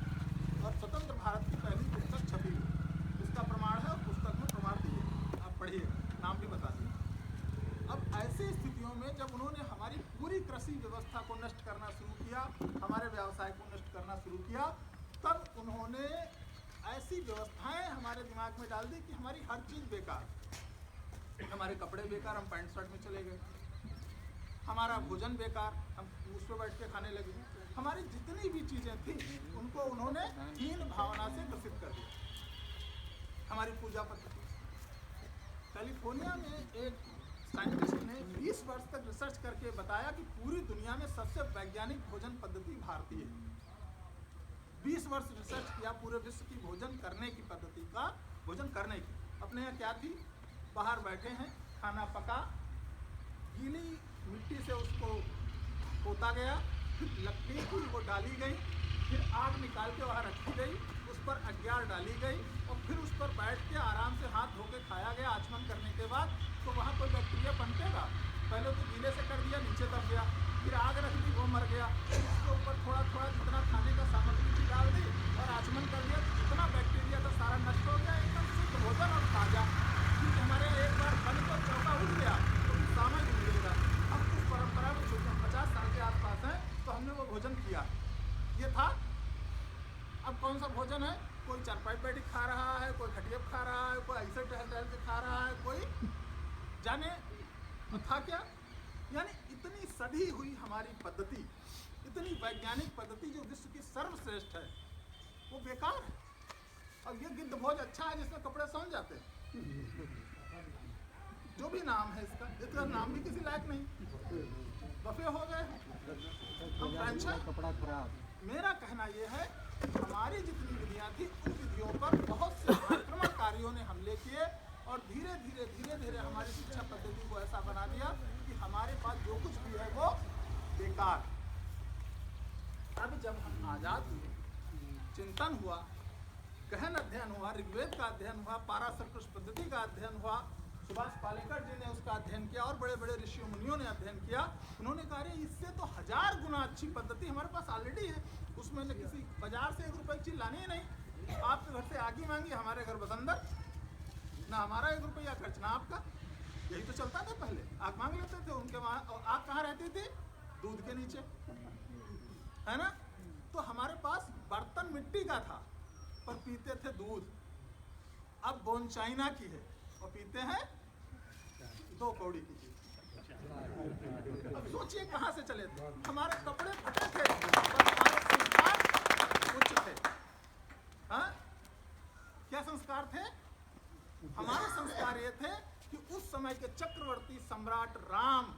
और स्वतंत्र भारत की पहली पुस्तक छपी हुई। इसका प्रमाण है और पुस्तक में प्रमाण दिए, आप पढ़िए, नाम भी बता दिए। अब ऐसी स्थितियों में जब उन्होंने हमारी पूरी कृषि व्यवस्था को नष्ट करना शुरू किया, हमारे व्यवसाय को नष्ट करना शुरू किया, तब उन्होंने ऐसी व्यवस्थाएं हमारे दिमाग में डाल दी कि हमारी हर चीज़ बेकार, हमारे कपड़े बेकार, हम पैंट शर्ट में चले गए, हमारा भोजन बेकार, हम उस पर बैठ के खाने लगे, हमारी जितनी भी चीज़ें थी उनको उन्होंने हीन भावना से ग्रसित कर दिया। हमारी पूजा पद्धति, कैलिफोर्निया में एक साइंटिस्ट ने 20 वर्ष तक रिसर्च करके बताया कि पूरी दुनिया में सबसे वैज्ञानिक भोजन पद्धति भारतीय है। 20 वर्ष रिसर्च किया पूरे विश्व की भोजन करने की पद्धति का, भोजन करने की। अपने यहाँ क्या थी, बाहर बैठे हैं, खाना पका, गीली मिट्टी से उसको पोता गया, फिर लकड़ी की वो डाली गई, फिर आग निकाल के वहाँ रखी गई, उस पर अग्यार डाली गई और फिर उस पर बैठ के आराम से हाथ धो के खाया गया। आचमन करने के बाद तो वहाँ कोई बैक्टीरिया पनपेगा, पहले तो गीले से कर दिया, नीचे दब गया, फिर आग रख दी, वो मर गया, उसके ऊपर थोड़ा थोड़ा जितना खाने का सामग्री थी डाल दी और आचमन कर दिया, जितना बैक्टीरिया था सारा नष्ट हो गया, एकदम शुद्ध भोजन और ताजा। क्योंकि हमारे एक बार बन को चौका उठ गया तो सामान ही मिलेगा। हम उस परंपरा में चूँकि 50 साल के आसपास हैं तो हमने वो भोजन किया, ये था। अब कौन सा भोजन है, कोई चारपाई बैठी खा रहा है, कोई खटिया खा रहा है, कोई ऐसे टहल टहल के खा रहा है, कोई जाने था क्या। यानी इतनी सधी हुई हमारी पद्धति, इतनी वैज्ञानिक पद्धति जो विश्व की सर्वश्रेष्ठ है, वो बेकार है। और ये गिद्ध भोज अच्छा है जिसमें कपड़े सौंध जाते हैं, जो भी नाम है इसका नाम भी किसी लायक नहीं, बफे हो गए हम फ्रेंचाइज। कपड़ा खराब। मेरा कहना यह है हमारी जितनी विधियाँ थी उन विधियों पर बहुत से आक्रमणकारियों ने हमले किए और धीरे धीरे हमारी शिक्षा पद्धति को ऐसा बना दिया कि हमारे पास जो कुछ भी है वो बेकार। अब जब हम आज़ाद हुए, चिंतन हुआ, गहन अध्ययन हुआ, ऋग्वेद का अध्ययन हुआ, पाराशर पद्धति का अध्ययन हुआ, सुभाष पालेकर जी ने उसका अध्ययन किया और बड़े बड़े ऋषि मुनियों ने अध्ययन किया। उन्होंने कहा अरे इससे तो 1000 गुना अच्छी पद्धति हमारे पास ऑलरेडी है, उसमें से किसी बाजार से 1 रुपये की चीज़ लानी ही नहीं। आपके घर से आगे मांगी, हमारे घर बसंदर, ना हमारा 1 रुपया खर्च ना आपका, यही तो चलता था पहले। आग मांग लेते थे उनके वहाँ, और आग कहाँ रहती थी, दूध के नीचे, है ना। तो हमारे पास बर्तन मिट्टी का था पर पीते थे दूध। अब बोन चाइना की है और पीते हैं 2 कौड़ी की चीज। अब सोचिए कहाँ से चले थे। हमारे कपड़े फटे थे पर हमारे संस्कार उच्च थे। हाँ, क्या संस्कार थे हमारे? संस्कार ये थे कि उस समय के चक्रवर्ती सम्राट राम,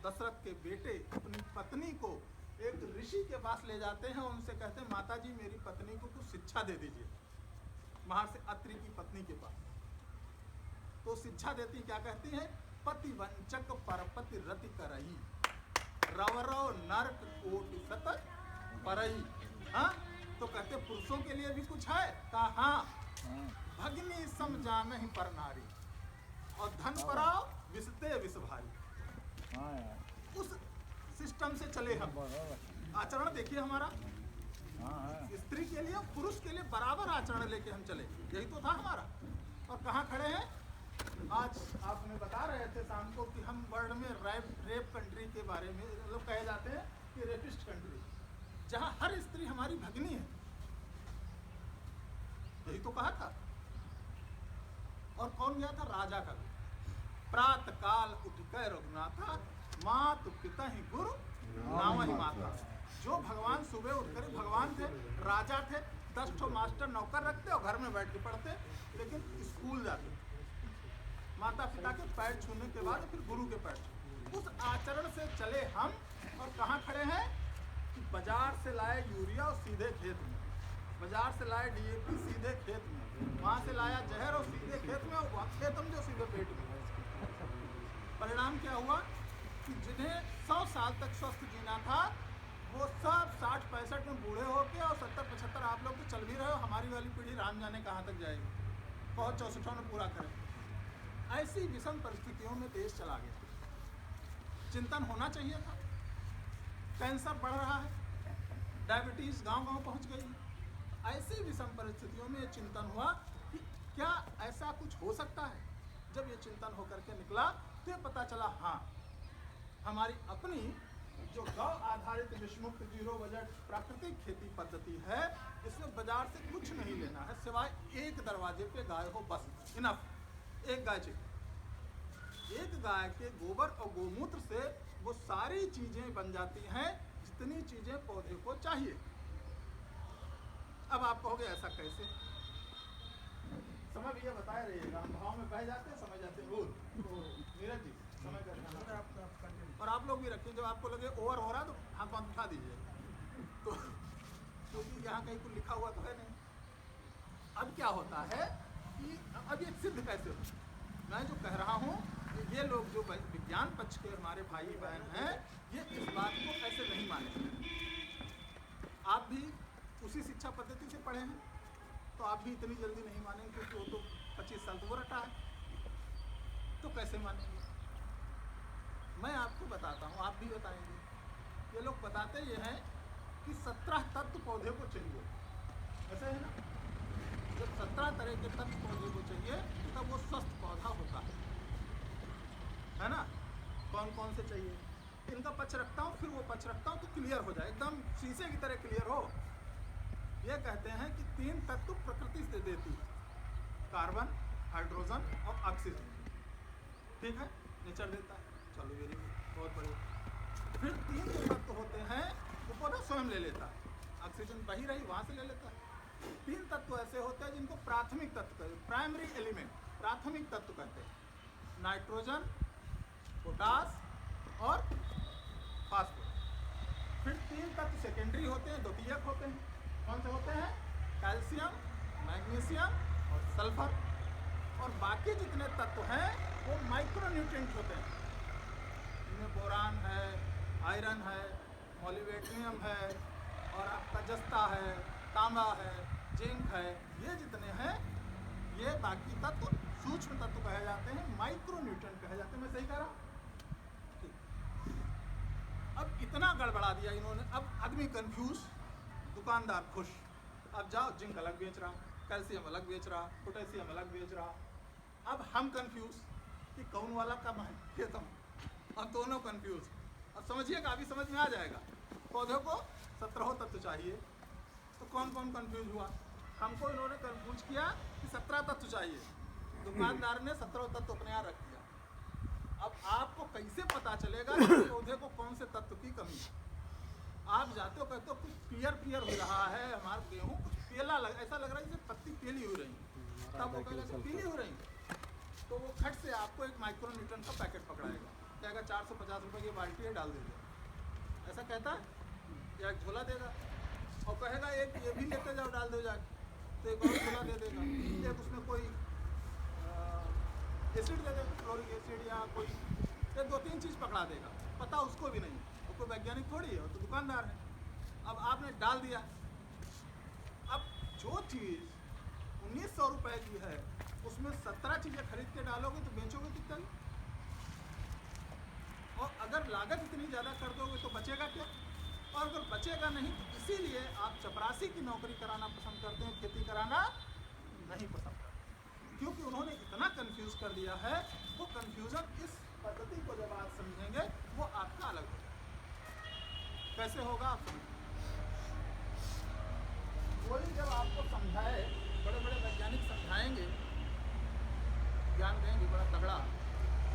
दशरथ के बेटे, अपनी पत्नी को एक ऋषि के पास ले जाते हैं, उनसे कहते हैं माता जी मेरी पत्नी को कुछ शिक्षा दे दीजिए। महर्षि अत्रि की पत्नी के पास तो शिक्षा देती, क्या कहती हैं, पति वंचक परपति रति करही, रवरव नरक कोटि सत परही। हाँ, तो कहते पुरुषों के लिए भी कुछ है? कहा हाँ, भगिनी सम जानहि पर नारी और धन पराव विषते विष भारी। उस सिस्टम से चले हम। आचरण देखिए हमारा, स्त्री के लिए पुरुष के लिए बराबर आचरण लेके हम चले, यही तो था हमारा। और कहाँ खड़े हैं आज? आपने बता रहे थे शाम को कि हम वर्ल्ड में रेप कंट्री के बारे में, लोग कहे जाते हैं कि रेपिस्ट कंट्री, जहाँ हर स्त्री हमारी भगिनी है। तो कहा था। और कौन गया था? राजा का। प्रात काल उठ कर रघुनाथा, मातु पिता ही गुरु नाम ही माता। जो भगवान सुबह उठकर, भगवान थे, राजा थे, 10 ठो मास्टर नौकर रखते और घर में बैठ के पढ़ते, लेकिन स्कूल जाते, माता पिता के पैर छूने के बाद फिर गुरु के पैर छूने। उस आचरण से चले हम, और कहाँ खड़े हैं कि बाजार से लाए यूरिया और सीधे खेत में, बाजार से लाए DAP सीधे खेत में, वहाँ से लाया जहर और सीधे खेत में, और खेत में जो सीधे पेट में। परिणाम क्या हुआ कि जिन्हें 100 साल तक स्वस्थ जीना था, वो सब 60-65 में बूढ़े होके और 70-75 आप लोग तो चल भी रहे हो। हमारी वाली पीढ़ी राम जाने कहाँ तक जाएगी, बहुत 64 में पूरा करें। ऐसी विषम परिस्थितियों में देश चला गया। चिंतन होना चाहिए था। कैंसर बढ़ रहा है, डायबिटीज गांव-गांव पहुंच गई है। ऐसी विषम परिस्थितियों में चिंतन हुआ कि क्या ऐसा कुछ हो सकता है। जब ये चिंतन होकर के निकला तो ये पता चला, हाँ, हमारी अपनी जो गौ आधारित विषमुक्त जीरो बजट प्राकृतिक खेती पद्धति है, इसमें बाजार से कुछ नहीं लेना है, सिवाय एक दरवाजे पे गाय हो, बस इनफ। एक गाय चाहिए। एक गाय के गोबर और गोमूत्र से वो सारी चीजें बन जाती हैं जितनी चीजें पौधे को चाहिए। अब आप कहोगे ऐसा कैसे? समय भैया बताए रहिएगा, हम भाव में बह जाते हैं, समझ जाते हैं। तो नीरज जी समय करना, और आप लोग भी रखिए, जब आपको लगे ओवर हो रहा तो हाथ पांव उठा दीजिए, तो क्योंकि यहाँ कहीं कुछ लिखा हुआ तो है नहीं। अब क्या होता है कि अब ये सिद्ध कैसे हो? मैं जो कह रहा हूँ, ये लोग जो विज्ञान पक्ष के हमारे भाई बहन हैं, ये इस बात को ऐसे नहीं माने। आप भी उसी शिक्षा पद्धति से पढ़े हैं, तो आप भी इतनी जल्दी नहीं मानेंगे, क्योंकि वो तो 25 साल तो वो रटा है, तो कैसे मानेंगे? मैं आपको बताता हूँ, आप भी बताएंगे। ये लोग बताते ये हैं कि 17 तत्व पौधे को चाहिए, ऐसे है ना? जब 17 तरह के तत्व पौधे को चाहिए तब वो स्वस्थ पौधा होता है ना? कौन कौन से चाहिए इनका पक्ष रखता हूँ, फिर वो पक्ष रखता हूँ तो क्लियर हो जाए, एकदम शीशे की तरह क्लियर हो। ये कहते हैं कि 3 तत्व प्रकृति से देती है, कार्बन, हाइड्रोजन और ऑक्सीजन। ठीक है, नेचर देता है, चलो वेरी गुड, बहुत बढ़िया। फिर 3 जो तत्व होते हैं वो पौधा स्वयं ले लेता है, ऑक्सीजन बही रही वहाँ से ले लेता है। 3 तत्व ऐसे होते हैं जिनको प्राथमिक तत्व कहते हैं, प्राइमरी एलिमेंट, प्राथमिक तत्व कहते हैं। नाइट्रोजन, पोटास और फास्फोरस। फिर 3 तत्व सेकेंडरी होते हैं, द्वितीयक होते हैं। कौन से होते हैं? कैल्शियम, मैग्नीशियम और सल्फर। और बाकी जितने तत्व हैं वो माइक्रोन्यूट्रिएंट होते हैं। इनमें बोरान है, आयरन है, मोलिब्डेनम है, और आपका जस्ता है, तांबा है, जिंक है। ये जितने हैं ये बाकी तत्व सूक्ष्म तत्व कहे जाते हैं, माइक्रोन्यूट्रिएंट कहे जाते हैं। मैं सही कह रहा हूँ? अब इतना गड़बड़ा दिया इन्होंने, अब आदमी कंफ्यूज, दुकानदार खुश। अब जाओ, जिंक अलग बेच रहा, कैल्शियम अलग बेच रहा, पोटेशियम अलग बेच रहा। अब हम कंफ्यूज कि कौन वाला कम है, ये तो अब दोनों कंफ्यूज। अब समझिएगा, अभी समझ में आ जाएगा। पौधों को 17 तत्व चाहिए, तो कौन कौन कंफ्यूज हुआ? हमको इन्होंने कंफ्यूज किया कि 17 तत्व चाहिए, दुकानदार ने 17 तत्व अपने यहाँ रख दिया। अब आपको कैसे पता चलेगा कि पौधे को कौन से तत्व की कमी है? आप जाते हो, कहते हो कुछ पियर हो रहा है, हमारा गेहूँ कुछ पीला ऐसा लग रहा है जैसे पत्ती पीली हो रही, तब वो कहेगा पीली हो रही, तो वो खट से आपको एक माइक्रोन्यूट्रिएंट का पैकेट पकड़ाएगा, कहेगा 450 रुपये की बाल्टी है, डाल दीजिए, ऐसा कहता है। या एक झोला देगा और कहेगा एक ये भी लेते जाओ, डाल दो जाके, तो एक और झोला दे देगा, एक उसमें कोई एसिड दे देगा, क्लोरिक एसिड या कोई 2-3 चीज़ पकड़ा देगा, पता उसको भी नहीं, वो कोई वैज्ञानिक थोड़ी है, वो तो दुकानदार है। अब आपने डाल दिया, अब जो चीज़ 1900 रुपये की है उसमें 17 चीज़ें खरीद के डालोगे तो बेचोगे कितना? और अगर लागत इतनी ज़्यादा कर दोगे तो बचेगा क्या? और अगर बचेगा नहीं तो इसीलिए आप चपरासी की नौकरी कराना पसंद करते हैं, खेती कराना नहीं पसंद करते, क्योंकि उन्होंने इतना कंफ्यूज कर दिया है। वो कंफ्यूजन, इस पद्धति को जब आप समझेंगे वो आपका अलग होगा। कैसे होगा आप समझेंगे? कोई जब आपको समझाए, बड़े बड़े समझाएंगे, ज्ञान देंगे बड़ा तगड़ा,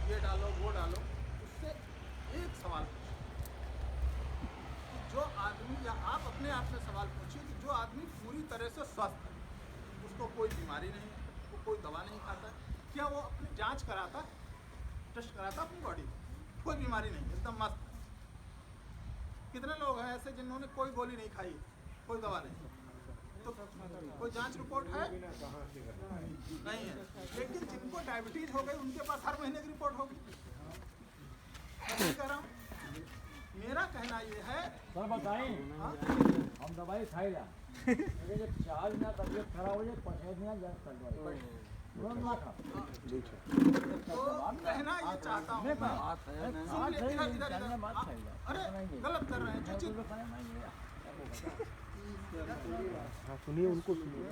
ये डालो वो डालो, उससे एक सवाल जो आदमी, या आप अपने आप में सवाल पूछिए कि जो आदमी पूरी तरह से स्वस्थ है, उसको कोई बीमारी नहीं है, वो कोई दवा नहीं खाता, क्या वो अपनी जांच कराता, टेस्ट कराता अपनी बॉडी, कोई बीमारी नहीं, एकदम मस्त। कितने लोग हैं ऐसे जिन्होंने कोई गोली नहीं खाई, कोई दवा नहीं, तो कोई जांच रिपोर्ट है नहीं है। लेकिन जिनको डायबिटीज हो गई उनके पास हर महीने की रिपोर्ट होगी। मैं कह रहा हूँ, मेरा कहना ये है सर बताएं, हम दवाई खाएगा जब 4 दिन तबियत खराब हो जाए 5 दिन जब कर दो तुरंत ना खा। तो कहना ये चाहता हूँ अरे गलत कर रहे हैं सुनिए, उनको सुनिए,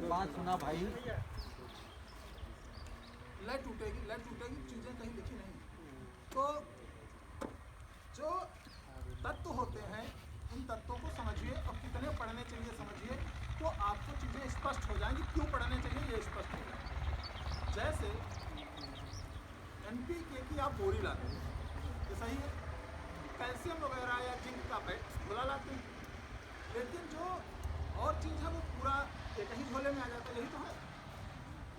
बात सुना भाई। लय टूटेगी चीजें कहीं लिखी नहीं। तो जो तत्व होते हैं उन तत्वों को समझिए और कितने पढ़ने चाहिए समझिए, तो आपको चीज़ें स्पष्ट हो जाएंगी। क्यों पढ़ने चाहिए ये स्पष्ट हो जाएगा। जैसे NPK की आप बोरी लाते हैं, ये सही है, कैल्शियम वगैरह या जिंक का पैक झोला लाते हैं, लेकिन जो और चीज़ है वो पूरा एक ही झोले में आ जाता है। यही तो है,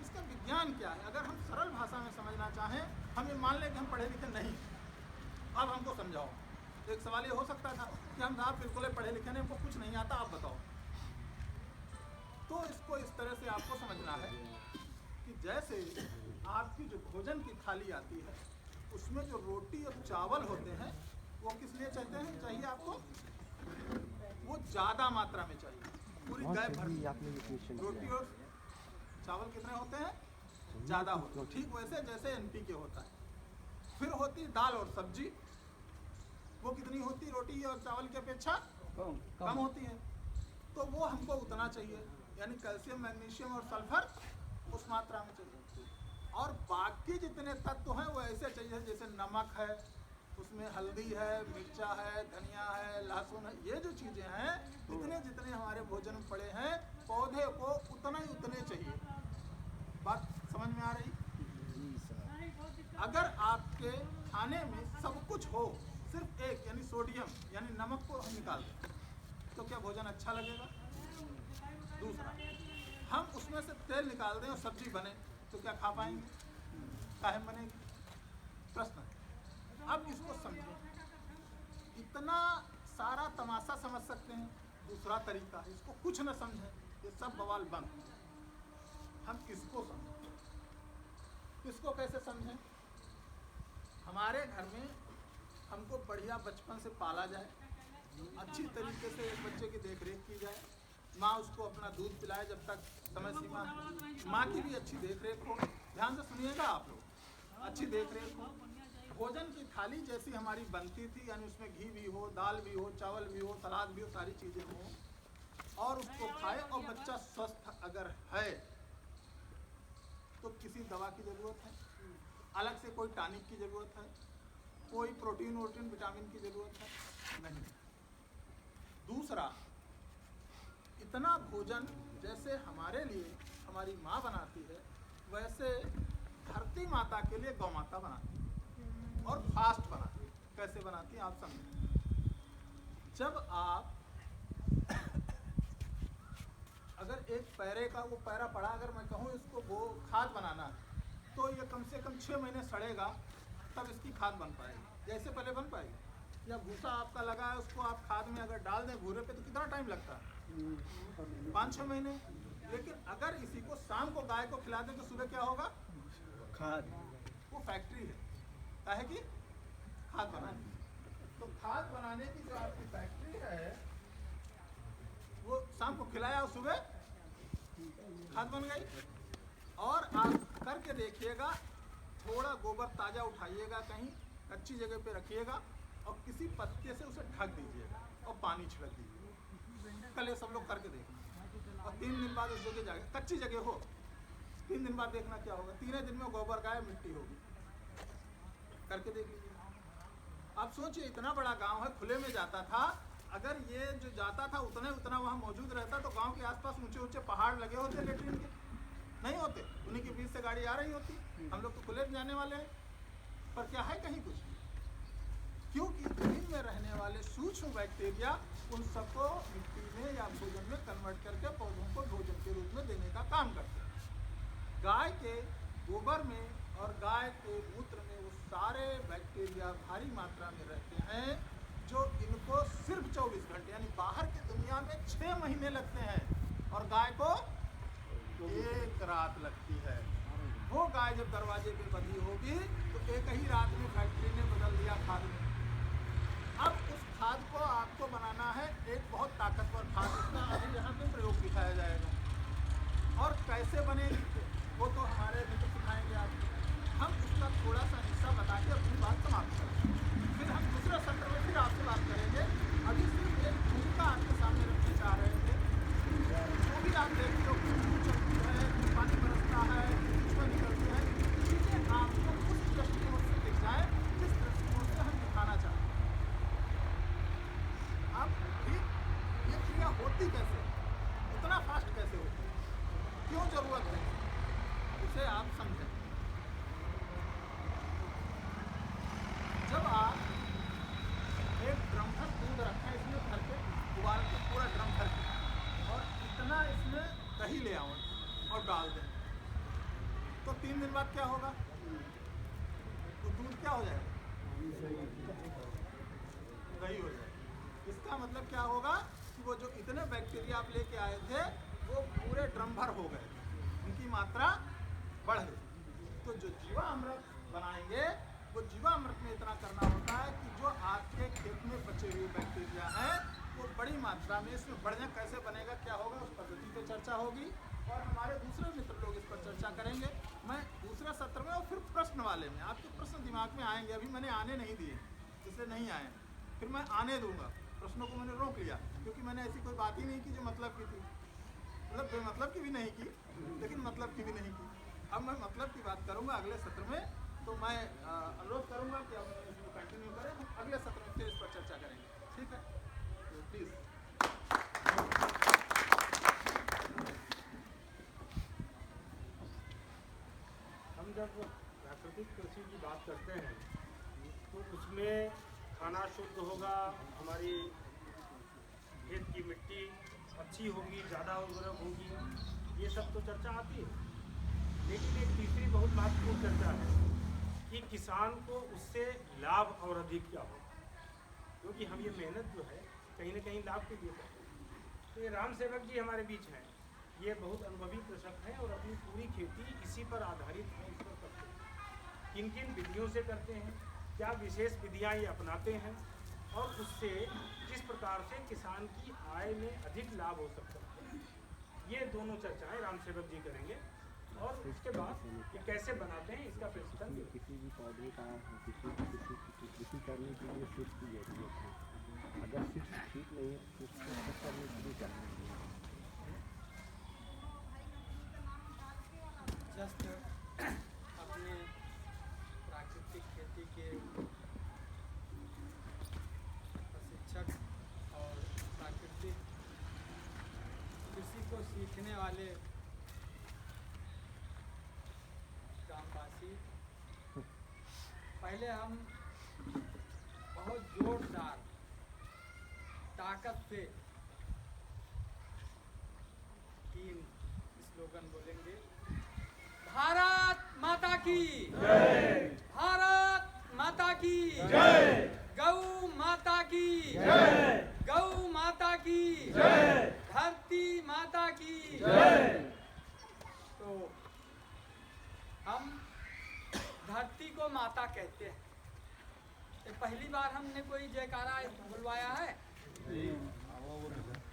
इसका विज्ञान क्या है। अगर हम सरल भाषा में समझना चाहें, हम ये मान लें कि हम पढ़े लिखे नहीं, अब हमको समझाओ। एक सवाल ये हो सकता था कि हम साहब बिल्कुल पढ़े लिखे नहीं, हमको कुछ नहीं आता, आप बताओ। तो इसको इस तरह से आपको समझना है कि जैसे आपकी जो भोजन की थाली आती है, उसमें जो रोटी और चावल होते हैं वो किस लिए चाहिए आपको, वो ज़्यादा मात्रा में चाहिए। पूरी गाय भर रोटी और चावल कितने होते हैं, ज़्यादा होते हैं। ठीक वैसे जैसे NPK होता है। फिर होती दाल और सब्जी, वो कितनी होती, रोटी और चावल की अपेक्षा कम होती है। तो वो हमको उतना चाहिए, यानी कैल्शियम, मैग्नीशियम और सल्फर उस मात्रा में चाहिए। और बाकी जितने तत्व हैं वो ऐसे चाहिए, जैसे नमक है, उसमें हल्दी है, मिर्चा है, धनिया है, लहसुन है, ये जो चीज़ें हैं जितने हमारे भोजन में पड़े हैं, पौधे को उतने चाहिए। बात समझ में आ रही। अगर आपके खाने में सब कुछ हो, सिर्फ एक यानी सोडियम यानी नमक को हम निकाल दें, तो क्या भोजन अच्छा लगेगा। दूसरा, हम उसमें से तेल निकाल दें और सब्जी बने, तो क्या खा पाएंगे, काहे बनेगी, प्रश्न है। अब इसको समझें, इतना सारा तमाशा समझ सकते हैं। दूसरा तरीका, इसको कुछ न समझें, ये सब बवाल बंद। हम इसको समझें, इसको कैसे समझें। हमारे घर में हमको बढ़िया बचपन से पाला जाए, अच्छी तरीके से एक बच्चे की देख रेख की जाए, माँ उसको अपना दूध पिलाए जब तक समय सीमा, माँ की भी अच्छी देख रेख हो। ध्यान से सुनिएगा आप लोग, अच्छी देख रेख हो। भोजन की थाली जैसी हमारी बनती थी, यानी उसमें घी भी हो, दाल भी हो, चावल भी हो, सलाद भी हो, सारी चीज़ें हो, और उसको खाए, और बच्चा स्वस्थ अगर है तो किसी दवा की ज़रूरत है, अलग से कोई टॉनिक की ज़रूरत है, कोई प्रोटीन वोटीन विटामिन की ज़रूरत है नहीं। दूसरा, इतना भोजन जैसे हमारे लिए हमारी माँ बनाती है, वैसे धरती माता के लिए गौ माता बनाती है, और फास्ट बनाती है। कैसे बनाती है आप समझें। जब आप अगर एक पैरे का वो पैरा पड़ा, अगर मैं कहूँ इसको वो खाद बनाना है, तो ये कम से कम 6 महीने सड़ेगा, तब इसकी खाद बन पाएगी। जैसे पहले बन पाएगी। या भूसा आपका लगा है, उसको आप खाद में अगर डाल दें भूरे पे, तो कितना टाइम लगता है, 5-6 महीने। लेकिन अगर इसी को शाम को गाय को खिला दें तो सुबह क्या होगा, खाद। वो फैक्ट्री है, काहे की, खाद बनाने। तो खाद बनाने की जो आपकी फैक्ट्री है, वो शाम को खिलाया और सुबह खाद बन गई। और आप करके देखिएगा, थोड़ा गोबर ताज़ा उठाइएगा, कहीं अच्छी जगह पे रखिएगा, और किसी पत्ते से उसे ढक दीजिएगा और पानी छिड़क दीजिएगा। कल ये सब लोग करके देखना, और 3 दिन बाद उस जगह जाके, कच्ची जगह हो, 3 दिन बाद देखना क्या होगा। 3 दिन में गोबर गाय मिट्टी होगी। करके देख लीजिए। आप सोचिए, इतना बड़ा गांव है, खुले में जाता था, अगर ये जो जाता था उतना वहाँ मौजूद रहता, तो गांव के आसपास ऊंचे ऊंचे पहाड़ लगे होते लेटरिन के, उन्हीं के बीच से गाड़ी आ रही होती, हम लोग तो खुले में जाने वाले हैं। पर क्या है कहीं कुछ, क्योंकि जमीन में रहने वाले सूक्ष्म बैक्टीरिया उन सबको मिट्टी में या भोजन में कन्वर्ट करके पौधों को भोजन के रूप में देने का काम करते हैं। गाय के गोबर में और गाय के मूत्र में वो सारे बैक्टीरिया भारी मात्रा में रहते हैं जो इनको सिर्फ 24 घंटे यानी बाहर की दुनिया में 6 महीने लगते हैं और गाय को 1 रात लगती है। वो गाय जब दरवाजे पे बंधी होगी तो एक ही रात में फैक्ट्री ने बदल दिया खाद में। अब उस खाद को आपको बनाना है एक बहुत ताकतवर खाद, इसका अभी यहाँ पे प्रयोग दिखाया जाएगा और कैसे बनेगी वो तो हमारे मित्र सिखाएंगे आपको। हम उसका थोड़ा सा हिस्सा बता के अपनी बात समाप्त करेंगे, फिर हम दूसरे सत्र में फिर आपसे बात करेंगे। अभी सिर्फ एक भूमिका आपके सामने रखना चाह रहे थे, जो भी आप देखते हो चलती है, पानी बरसता है, उसमें निकलती है, चीज़ें आपको उस दृष्टिकोण से दिख जाए जिस दृष्टिकोण से हम दिखाना चाहते हैं। अब ठीक ये क्रिया होती कैसे, इतना फास्ट कैसे होती है, क्यों जरूरत है, उसे आप समझें। जब आप एक ड्रम भर दूध रखें इसमें भर के उबाल के पूरा ड्रम भर के और इतना इसमें दही ले आओ और डाल दें तो 3 दिन बाद क्या होगा, तो दूध क्या हो जाएगा, दही हो जाएगा। इसका मतलब क्या होगा कि वो जो इतने बैक्टीरिया आप लेके आए थे वो पूरे ड्रम भर हो गए, उनकी मात्रा बढ़ गई। तो जो जीवामृत बनाएंगे वो जीवामृत में इतना करना होता है कि जो आपके खेत में बचे हुए बैक्टीरिया हैं वो बड़ी मात्रा में इसमें बढ़ जाए। कैसे बनेगा, क्या होगा, उस पद्धति पे चर्चा होगी और हमारे दूसरे मित्र लोग इस पर चर्चा करेंगे। मैं दूसरे सत्र में और फिर प्रश्न वाले में आपके प्रश्न दिमाग में आएंगे, अभी मैंने आने नहीं दिए, इसलिए नहीं आए, फिर मैं आने दूंगा। प्रश्नों को मैंने रोक लिया क्योंकि मैंने ऐसी कोई बात ही नहीं की जो मतलब की थी, मतलब बेमतलब की भी नहीं की लेकिन मतलब की भी नहीं की। अब मैं मतलब की बात करूंगा अगले सत्र में, तो मैं अनुरोध करूंगा कि हम इसको कंटिन्यू करें, हम अगले सत्र में फिर इस पर चर्चा करेंगे, ठीक है, तो प्लीज़। हम जब प्राकृतिक कृषि की बात करते हैं तो उसमें खाना शुद्ध होगा, हमारी खेत की मिट्टी अच्छी होगी, ज़्यादा उर्वरक होगी, ये सब तो चर्चा आती है। लेकिन एक तीसरी बहुत महत्वपूर्ण चर्चा है कि किसान को उससे लाभ और अधिक क्या हो, क्योंकि हम ये मेहनत जो है कहीं ना कहीं लाभ के लिए करते हैं। तो ये राम सेवक जी हमारे बीच हैं, ये बहुत अनुभवी कृषक हैं और अपनी पूरी खेती इसी पर आधारित है, इस पर करते हैं। किन किन विधियों से करते हैं, क्या विशेष विधियाँ ये अपनाते हैं और उससे किस प्रकार से किसान की आय में अधिक लाभ हो सकता है, ये दोनों चर्चाएँ राम सेवक जी करेंगे। और उसके बाद ये कैसे बनाते हैं इसका प्रशिक्षण। किसी भी पौधे का कृषि करने के लिए सिर्फ की जरूरत है, अगर सिर्फ ठीक नहीं है तो उसको करने के लिए करना चाहिए। जस्ट अपने प्राकृतिक खेती के प्रशिक्षक और प्राकृतिक कृषि को सीखने वाले ग्रामवासी, पहले हम बहुत जोरदार ताकत से 3 स्लोगन बोलेंगे। भारत माता की जय, भारत माता की जय, गौ माता की जय, गौ माता की जय, धरती माता की जय। तो हम धरती को माता कहते हैं। ये पहली बार हमने कोई जयकारा बुलवाया है।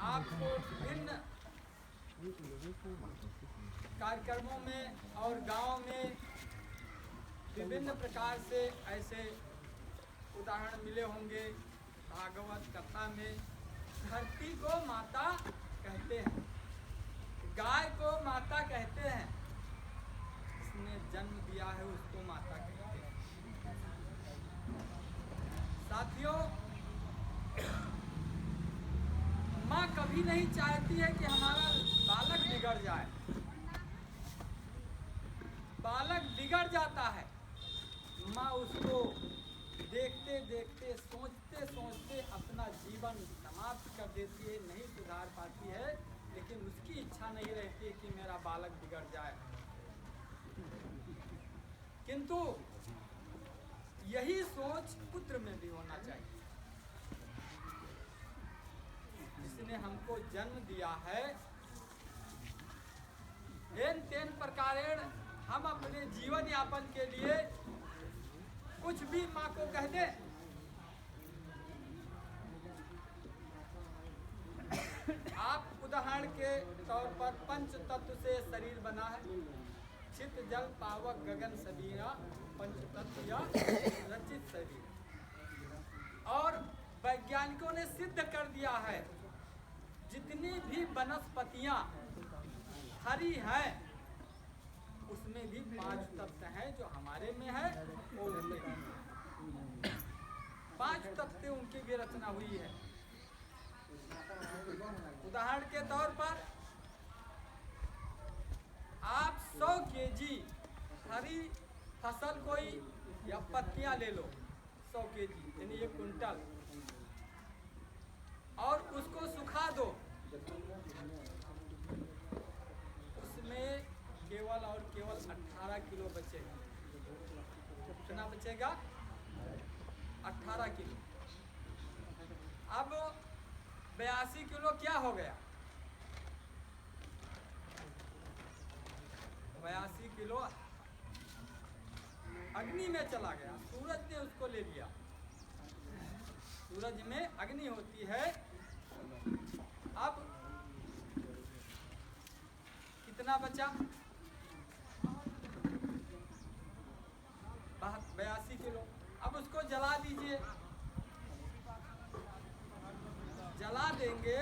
आपको विभिन्न कार्यक्रमों में और गांव में विभिन्न प्रकार से ऐसे उदाहरण मिले होंगे। भागवत कथा में धरती को माता कहते हैं, गाय को माता कहते हैं, जिसने जन्म दिया है उसको माता कहते हैं। साथियों, माँ कभी नहीं चाहती है कि हमारा बालक बिगड़ जाए। जीवन समाप्त कर देती है, नहीं सुधार पाती है, लेकिन उसकी इच्छा नहीं रहती कि मेरा बालक बिगड़ जाए। किंतु यही सोच पुत्र में भी होना चाहिए। जिसने हमको जन्म दिया है, एन तेन प्रकारेण हम अपने जीवन यापन के लिए कुछ भी माँ को कह दे। आप उदाहरण के तौर पर पंच तत्व से शरीर बना है, चित्त जल पावक गगन सबीरा, पंच तत्व या रचित शरीर। और वैज्ञानिकों ने सिद्ध कर दिया है, जितनी भी वनस्पतियां हरी हैं, उसमें भी 5 तत्व हैं जो हमारे में है वो उनमें भी 5 तत्व से उनकी भी रचना हुई है। उदाहरण के तौर पर आप 100 केजी हरी फसल कोई या पत्तियां ले लो, 100 केजी यानी 1 कुंटल, और उसको सुखा दो, उसमें केवल और केवल 18 किलो बचेगा। कितना बचेगा? 18 किलो। अब 82 किलो क्या हो गया? 82 किलो अग्नि में चला गया, सूरज ने उसको ले लिया। सूरज में अग्नि होती है। अब कितना बचा? 82 किलो। अब उसको जला दीजिए, जला देंगे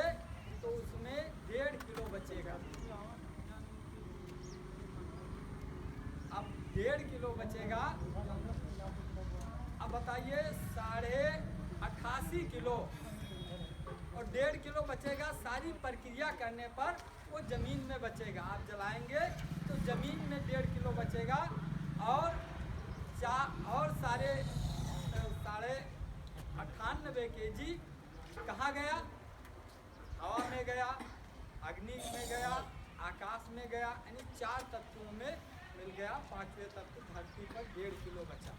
तो उसमें 1.5 किलो बचेगा। अब 1.5 किलो बचेगा। अब बताइए 88.5 किलो और 1.5 किलो बचेगा। सारी प्रक्रिया करने पर वो जमीन में बचेगा। आप जलाएंगे तो जमीन में 1.5 किलो बचेगा और सारे 98 केजी कहाँ गया? हवा में गया, अग्नि में गया, आकाश में गया, यानी 4 तत्वों में मिल गया। 5वें तत्व धरती पर 1.5 किलो बचा।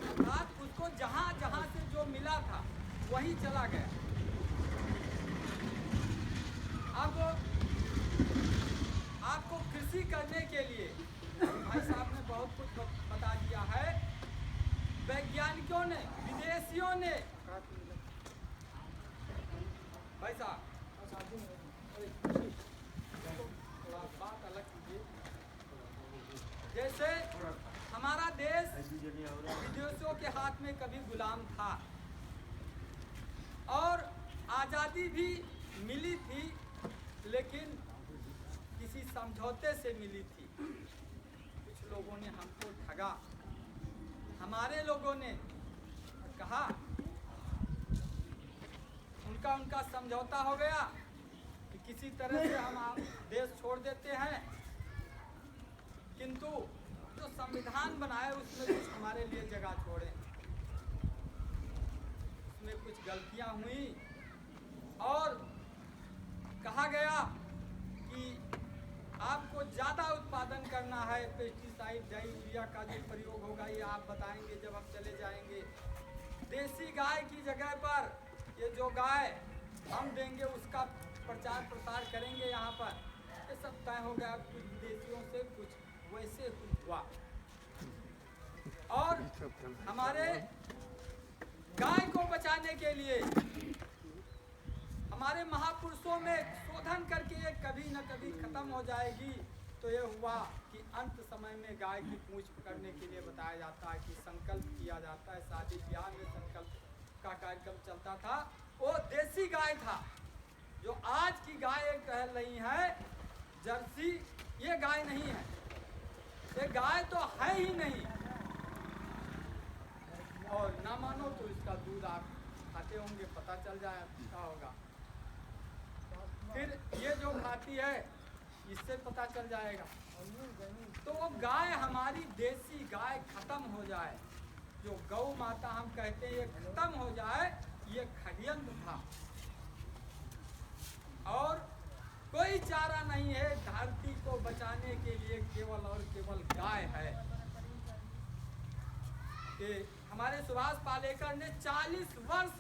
अर्थात उसको जहाँ जहाँ से जो मिला था वही चला गया। अब आपको कृषि करने के लिए भाई साहब ने बहुत कुछ बता दिया है। वैज्ञानिकों ने, विदेशियों ने, भाई साहब बात अलग कीजिए। जैसे हमारा देश विदेशियों के हाथ में कभी गुलाम था और आज़ादी भी मिली थी, लेकिन किसी समझौते से मिली थी। कुछ लोगों ने हमको ठगा। हमारे लोगों ने कहा, उनका समझौता हो गया कि किसी तरह से हम देश छोड़ देते हैं, किंतु जो संविधान बनाए उसमें कुछ हमारे लिए जगह छोड़े। उसमें कुछ गलतियां हुई और कहा गया कि आपको ज़्यादा उत्पादन करना है। पेस्टिसाइड, डाई, यूरिया का जो प्रयोग होगा ये आप बताएंगे जब हम चले जाएंगे। देसी गाय की जगह पर ये जो गाय हम देंगे उसका प्रचार प्रसार करेंगे यहाँ पर। ये सब तय हो गया। कुछ विदेशियों से कुछ वैसे कुछ हुआ और हमारे गाय को बचाने के लिए हमारे महापुरुषों में शोधन करके ये कभी न कभी खत्म हो जाएगी। तो ये हुआ कि अंत समय में गाय की पूंछ पकड़ने के लिए बताया जाता है कि संकल्प किया जाता है। शादी ब्याह में संकल्प का कार्यक्रम चलता था। वो देसी गाय था। जो आज की गाय कह रही है जर्सी, ये गाय नहीं है। ये गाय तो है ही नहीं। और ना मानो तो इसका दूध आप खाते होंगे, पता चल जाए क्या होगा। फिर ये जो खाती है इससे पता चल जाएगा। तो वो गाय हमारी देसी गाय खत्म हो जाए, जो गौ माता हम कहते हैं ये खत्म हो जाए, ये षड्यंत्र था और कोई चारा नहीं है धरती को बचाने के लिए, केवल और केवल गाय है। कि हमारे सुभाष पालेकर ने 40 वर्ष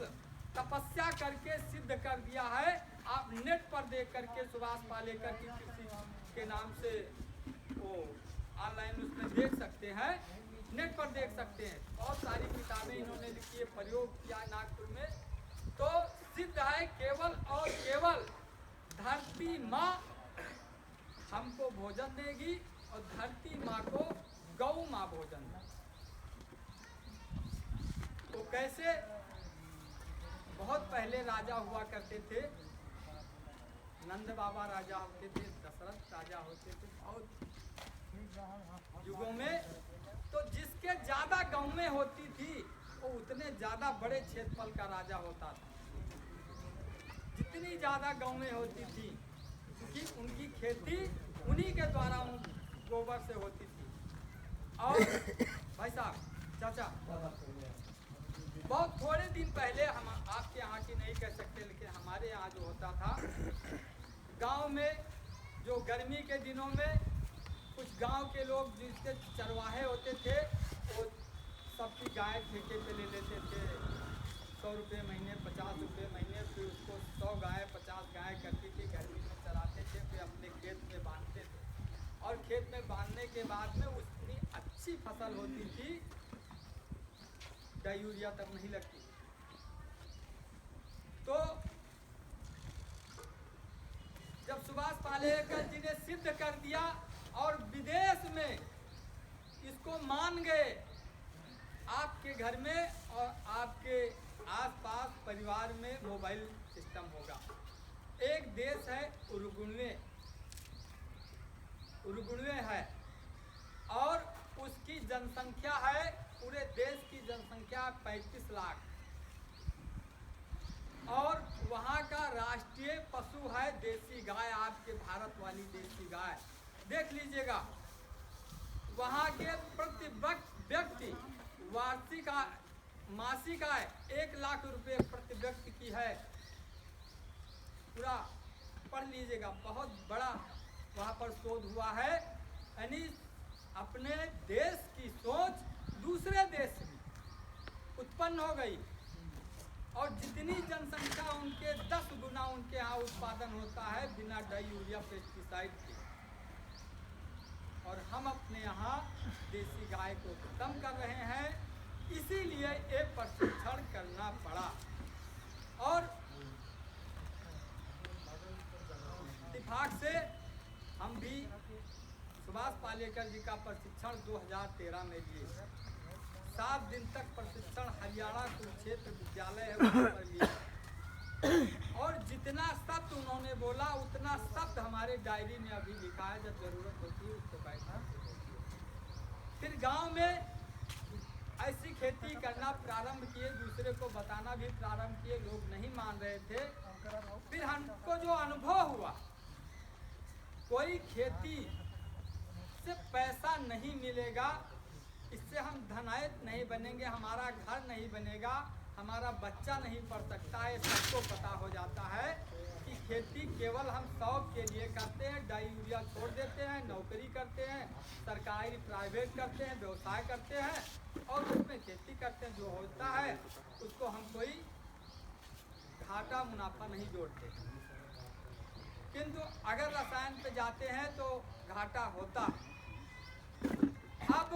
तपस्या करके सिद्ध कर दिया है। आप नेट पर देख करके सुभाष पालेकर की कृषि के नाम से वो ऑनलाइन उसमें देख सकते हैं, नेट पर देख सकते हैं। बहुत सारी किताबें इन्होंने लिखी है, प्रयोग किया है नागपुर में। तो सिद्ध है केवल और केवल धरती माँ हमको भोजन देगी और धरती माँ को गौ माँ भोजन देगी। तो कैसे? बहुत पहले राजा हुआ करते थे, नंद बाबा राजा होते थे, दशरथ राजा होते थे, बहुत युगों में। तो जिसके ज्यादा गौएं होती थी वो उतने ज्यादा बड़े क्षेत्रफल का राजा होता था। जितनी ज्यादा गौएं होती थी क्योंकि उनकी खेती उन्हीं के द्वारा उन गोबर से होती थी। और भाई साहब, चाचा, बहुत थोड़े दिन पहले हम आपके यहाँ की नहीं कह सकते, लेकिन हमारे यहाँ जो होता था गांव में, जो गर्मी के दिनों में कुछ गांव के लोग जिसके चरवाहे होते थे वो सबकी गाय ठेके पे ले लेते थे। 100 रुपये महीने, 50 रुपये महीने, फिर उसको 100 गाय 50 गाय करती थी, गर्मी में चराते थे, फिर अपने खेत में बांधते थे। और खेत में बांधने के बाद में उतनी अच्छी फसल होती थी, यूरिया तब नहीं लगती। तो जब सुभाष पालेकर जी ने सिद्ध कर दिया और विदेश में इसको मान गए, आपके घर में और आपके आसपास परिवार में मोबाइल सिस्टम होगा। एक देश है उरुग्वे है और उसकी जनसंख्या है, पूरे देश की जनसंख्या 35 लाख और वहाँ का राष्ट्रीय पशु है देसी गाय, आपके भारत वाली देसी गाय। देख लीजिएगा, वहाँ के प्रति व्यक्ति वार्षिक मासिक आय 1 लाख रुपए प्रति व्यक्ति की है। पूरा पढ़ लीजिएगा, बहुत बड़ा वहाँ पर शोध हुआ है। यानी अपने देश की सोच दूसरे देश में उत्पन्न हो गई और जितनी जनसंख्या उनके 10 गुना उनके यहाँ उत्पादन होता है बिना डाई यूरिया पेस्टिसाइड के। और हम अपने यहाँ देसी गाय को खत्म कर रहे हैं, इसीलिए एक प्रशिक्षण करना पड़ा। और इत्तेफाक से हम भी सुभाष पालेकर जी का प्रशिक्षण 2013 में लिए। 7 दिन तक प्रशिक्षण हरियाणा कुरुक्षेत्र विद्यालय है वहाँ पर लिया। और जितना शब्द उन्होंने बोला उतना शब्द हमारे डायरी में अभी लिखा है, जब जरूरत होती है उसको बैठा। फिर गांव में ऐसी खेती करना प्रारंभ किए, दूसरे को बताना भी प्रारंभ किए, लोग नहीं मान रहे थे। फिर हमको जो अनुभव हुआ, कोई खेती से पैसा नहीं मिलेगा, इससे हम धनायत नहीं बनेंगे, हमारा घर नहीं बनेगा, हमारा बच्चा नहीं पढ़ सकता है। सबको पता हो जाता है कि खेती केवल हम शौक के लिए करते हैं, डाई यूरिया छोड़ देते हैं, नौकरी करते हैं, सरकारी प्राइवेट करते हैं, व्यवसाय करते हैं और उसमें खेती करते हैं। जो होता है उसको हम कोई घाटा मुनाफा नहीं जोड़ते। किंतु अगर रसायन पे जाते हैं तो घाटा होता है। अब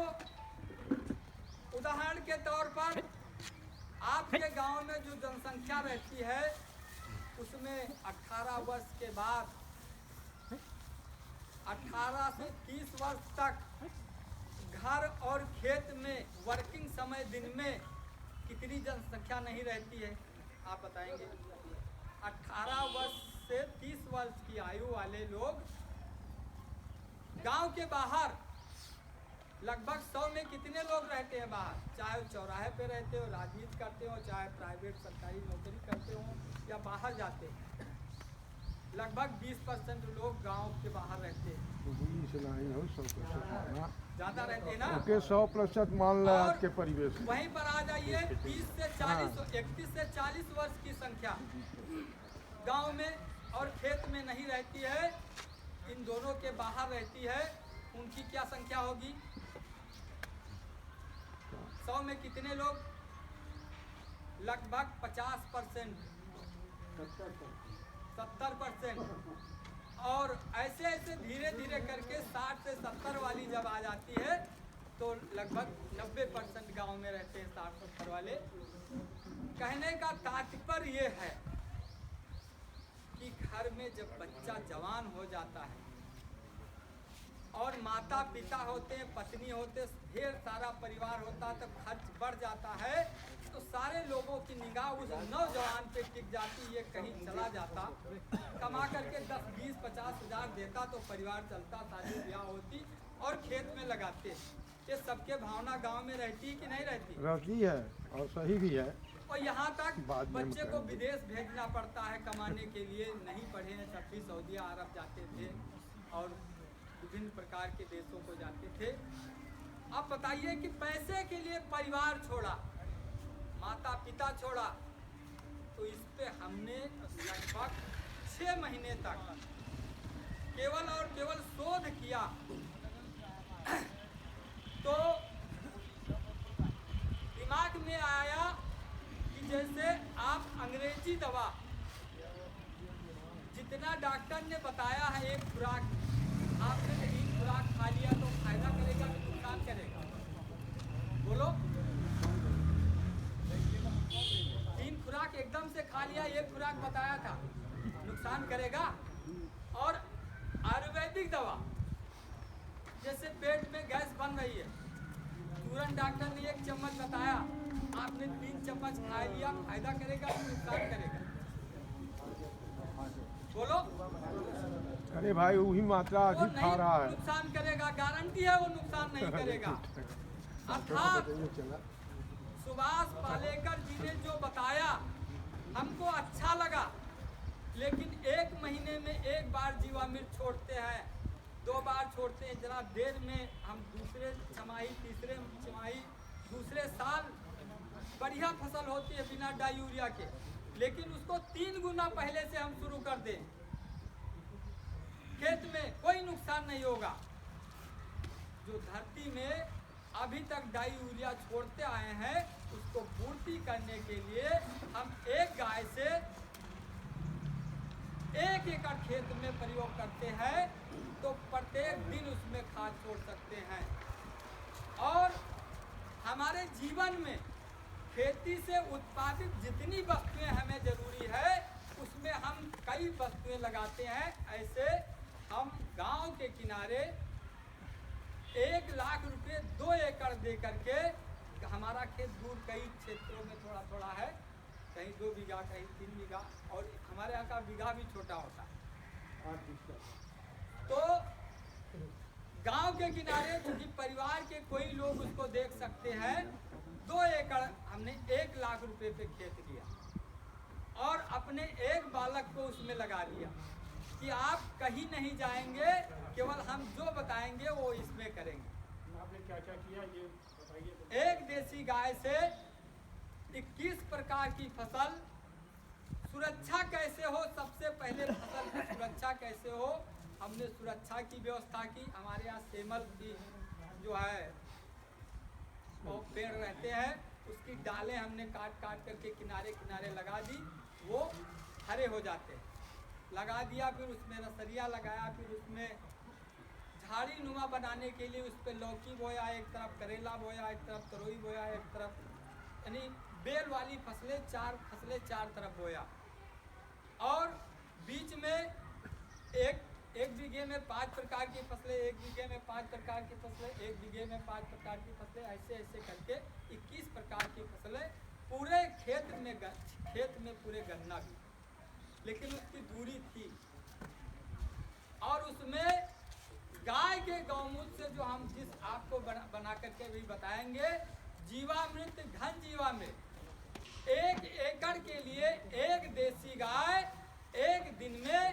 उदाहरण के तौर पर आपके गांव में जो जनसंख्या रहती है उसमें 18 वर्ष के बाद 18 से 30 वर्ष तक घर और खेत में वर्किंग समय दिन में कितनी जनसंख्या नहीं रहती है, आप बताएंगे? 18 वर्ष से 30 वर्ष की आयु वाले लोग गांव के बाहर लगभग 100 में कितने लोग रहते हैं बाहर? चाहे चौराहे पे रहते हो, राजनीति करते हो, चाहे प्राइवेट सरकारी नौकरी करते हो या बाहर जाते हो, लगभग 20% लोग गांव के बाहर रहते हैं। ज़्यादा रहते हैं ना। 100% मान लें आज के परिवेश। वहीं पर आ जाइए 30 से 40 31 से 40 वर्ष की संख्या गांव में और खेत में नहीं रहती है, इन दोनों के बाहर रहती है। उनकी क्या संख्या होगी? 100 में कितने लोग? लगभग 50%, 70%। और ऐसे ऐसे धीरे धीरे करके 60 से 70 वाली जब आ जाती है तो लगभग 90% गांव में रहते हैं 60-70 वाले। कहने का तात्पर्य ये है कि घर में जब बच्चा जवान हो जाता है और माता पिता होते हैं, पत्नी होते, ढेर सारा परिवार होता, तब खर्च बढ़ जाता है तो सारे लोगों की निगाह उस नौजवान पे टिक जाती। ये कहीं चला जाता, कमा करके 10, 20, 50 हज़ार देता तो परिवार चलता, शादी ब्याह होती और खेत में लगाते। ये सबके भावना गांव में रहती कि नहीं रहती? रहती है और सही भी है। और यहाँ तक बच्चे को विदेश भेजना पड़ता है कमाने के लिए। नहीं पढ़े हैं तब भी सऊदी अरब जाते थे और विभिन्न प्रकार के देशों को जाते थे। अब बताइए कि पैसे के लिए परिवार छोड़ा, माता पिता छोड़ा, तो इस पे हमने लगभग 6 महीने तक केवल और केवल शोध किया। तो दिमाग में आया कि जैसे आप अंग्रेजी दवा जितना डॉक्टर ने बताया है एक खुराक, आपने 3 खुराक खा लिया तो फायदा करेगा कि नुकसान करेगा? बोलो। 3 खुराक एकदम से खा लिया, एक खुराक बताया था, नुकसान करेगा? और आयुर्वेदिक दवा जैसे पेट में गैस बन रही है, तुरंत डॉक्टर ने 1 चम्मच बताया, आपने 3 चम्मच खा लिया, फायदा करेगा कि नुकसान करेगा? बोलो। अरे भाई वही मात्रा अधिक खा रहा है, नुकसान करेगा, गारंटी है वो नुकसान नहीं करेगा। अर्थात सुभाष पालेकर जी ने जो बताया हमको अच्छा लगा, लेकिन 1 महीने में 1 बार जीवामृत छोड़ते हैं, 2 बार छोड़ते हैं। जरा देर में हम दूसरे छमाही, तीसरे छमाही, दूसरे साल बढ़िया फसल होती है बिना डाई यूरिया के, लेकिन उसको 3 गुना पहले से हम शुरू कर दें, खेत में कोई नुकसान नहीं होगा। जो धरती में अभी तक डाई यूरिया छोड़ते आए हैं उसको पूर्ति करने के लिए हम एक गाय से 1 एकड़ खेत में प्रयोग करते हैं तो प्रत्येक दिन उसमें खाद छोड़ सकते हैं। और हमारे जीवन में खेती से उत्पादित जितनी वस्तुएं हमें जरूरी है उसमें हम कई वस्तुएं लगाते हैं। ऐसे हम गांव के किनारे 1 लाख रुपए 2 एकड़ दे करके, हमारा खेत दूर कई क्षेत्रों में थोड़ा थोड़ा है, कहीं 2 बीघा, कहीं 3 बीघा, और हमारे यहाँ का बीघा भी छोटा होता है। तो गांव के किनारे क्योंकि परिवार के कोई लोग उसको देख सकते हैं, 2 एकड़ हमने 1 लाख रुपए पे खेत लिया और अपने एक बालक को उसमें लगा दिया कि आप कहीं नहीं जाएंगे, केवल हम जो बताएंगे वो इसमें करेंगे। आपने क्या क्या किया ये बताइए। एक देसी गाय से 21 प्रकार की फसल, सुरक्षा कैसे हो, सबसे पहले फसल की सुरक्षा कैसे हो, हमने सुरक्षा की व्यवस्था की। हमारे यहाँ सेमल की जो है वो पेड़ रहते हैं, उसकी डालें हमने काट काट करके किनारे किनारे लगा दी, वो हरे हो जाते हैं। लगा दिया, फिर उसमें नर्सरिया लगाया, फिर उसमें झाड़ी नुमा बनाने के लिए उस पर लौकी बोया, एक तरफ करेला बोया, एक तरफ तरोई बोया, एक तरफ यानी बेल वाली फसलें 4 फसलें 4 तरफ बोया। और बीच में एक बीघे में 5 प्रकार की फसलें, 1 बीघे में 5 प्रकार की फसलें, 1 बीघे में 5 प्रकार की फसलें, ऐसे ऐसे करके 21 प्रकार की फसलें पूरे खेत में पूरे गन्ना भी, लेकिन उसकी दूरी थी। और उसमें गाय के गौमूत्र से जो हम जिस आपको बना करके भी बताएंगे, जीवामृत घन जीवामृत 1 एकड़ के लिए एक देसी गाय एक दिन में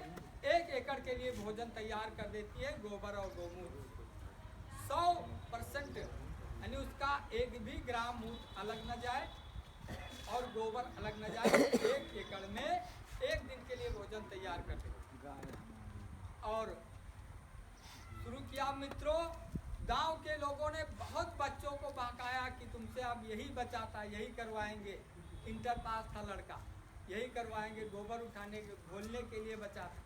1 एकड़ के लिए भोजन तैयार कर देती है गोबर और गौमूत्र। 100% यानी उसका एक भी ग्राम मूत्र अलग न जाए और गोबर अलग न जाए। 1 एकड़ में 1 दिन के लिए भोजन तैयार कर देती है। और शुरू किया मित्रों, गांव के लोगों ने बहुत बच्चों को बहकाया कि तुमसे अब यही बचा था, यही करवाएंगे। इंटर पास था लड़का, यही करवाएंगे, गोबर उठाने के घोलने के लिए बचा था।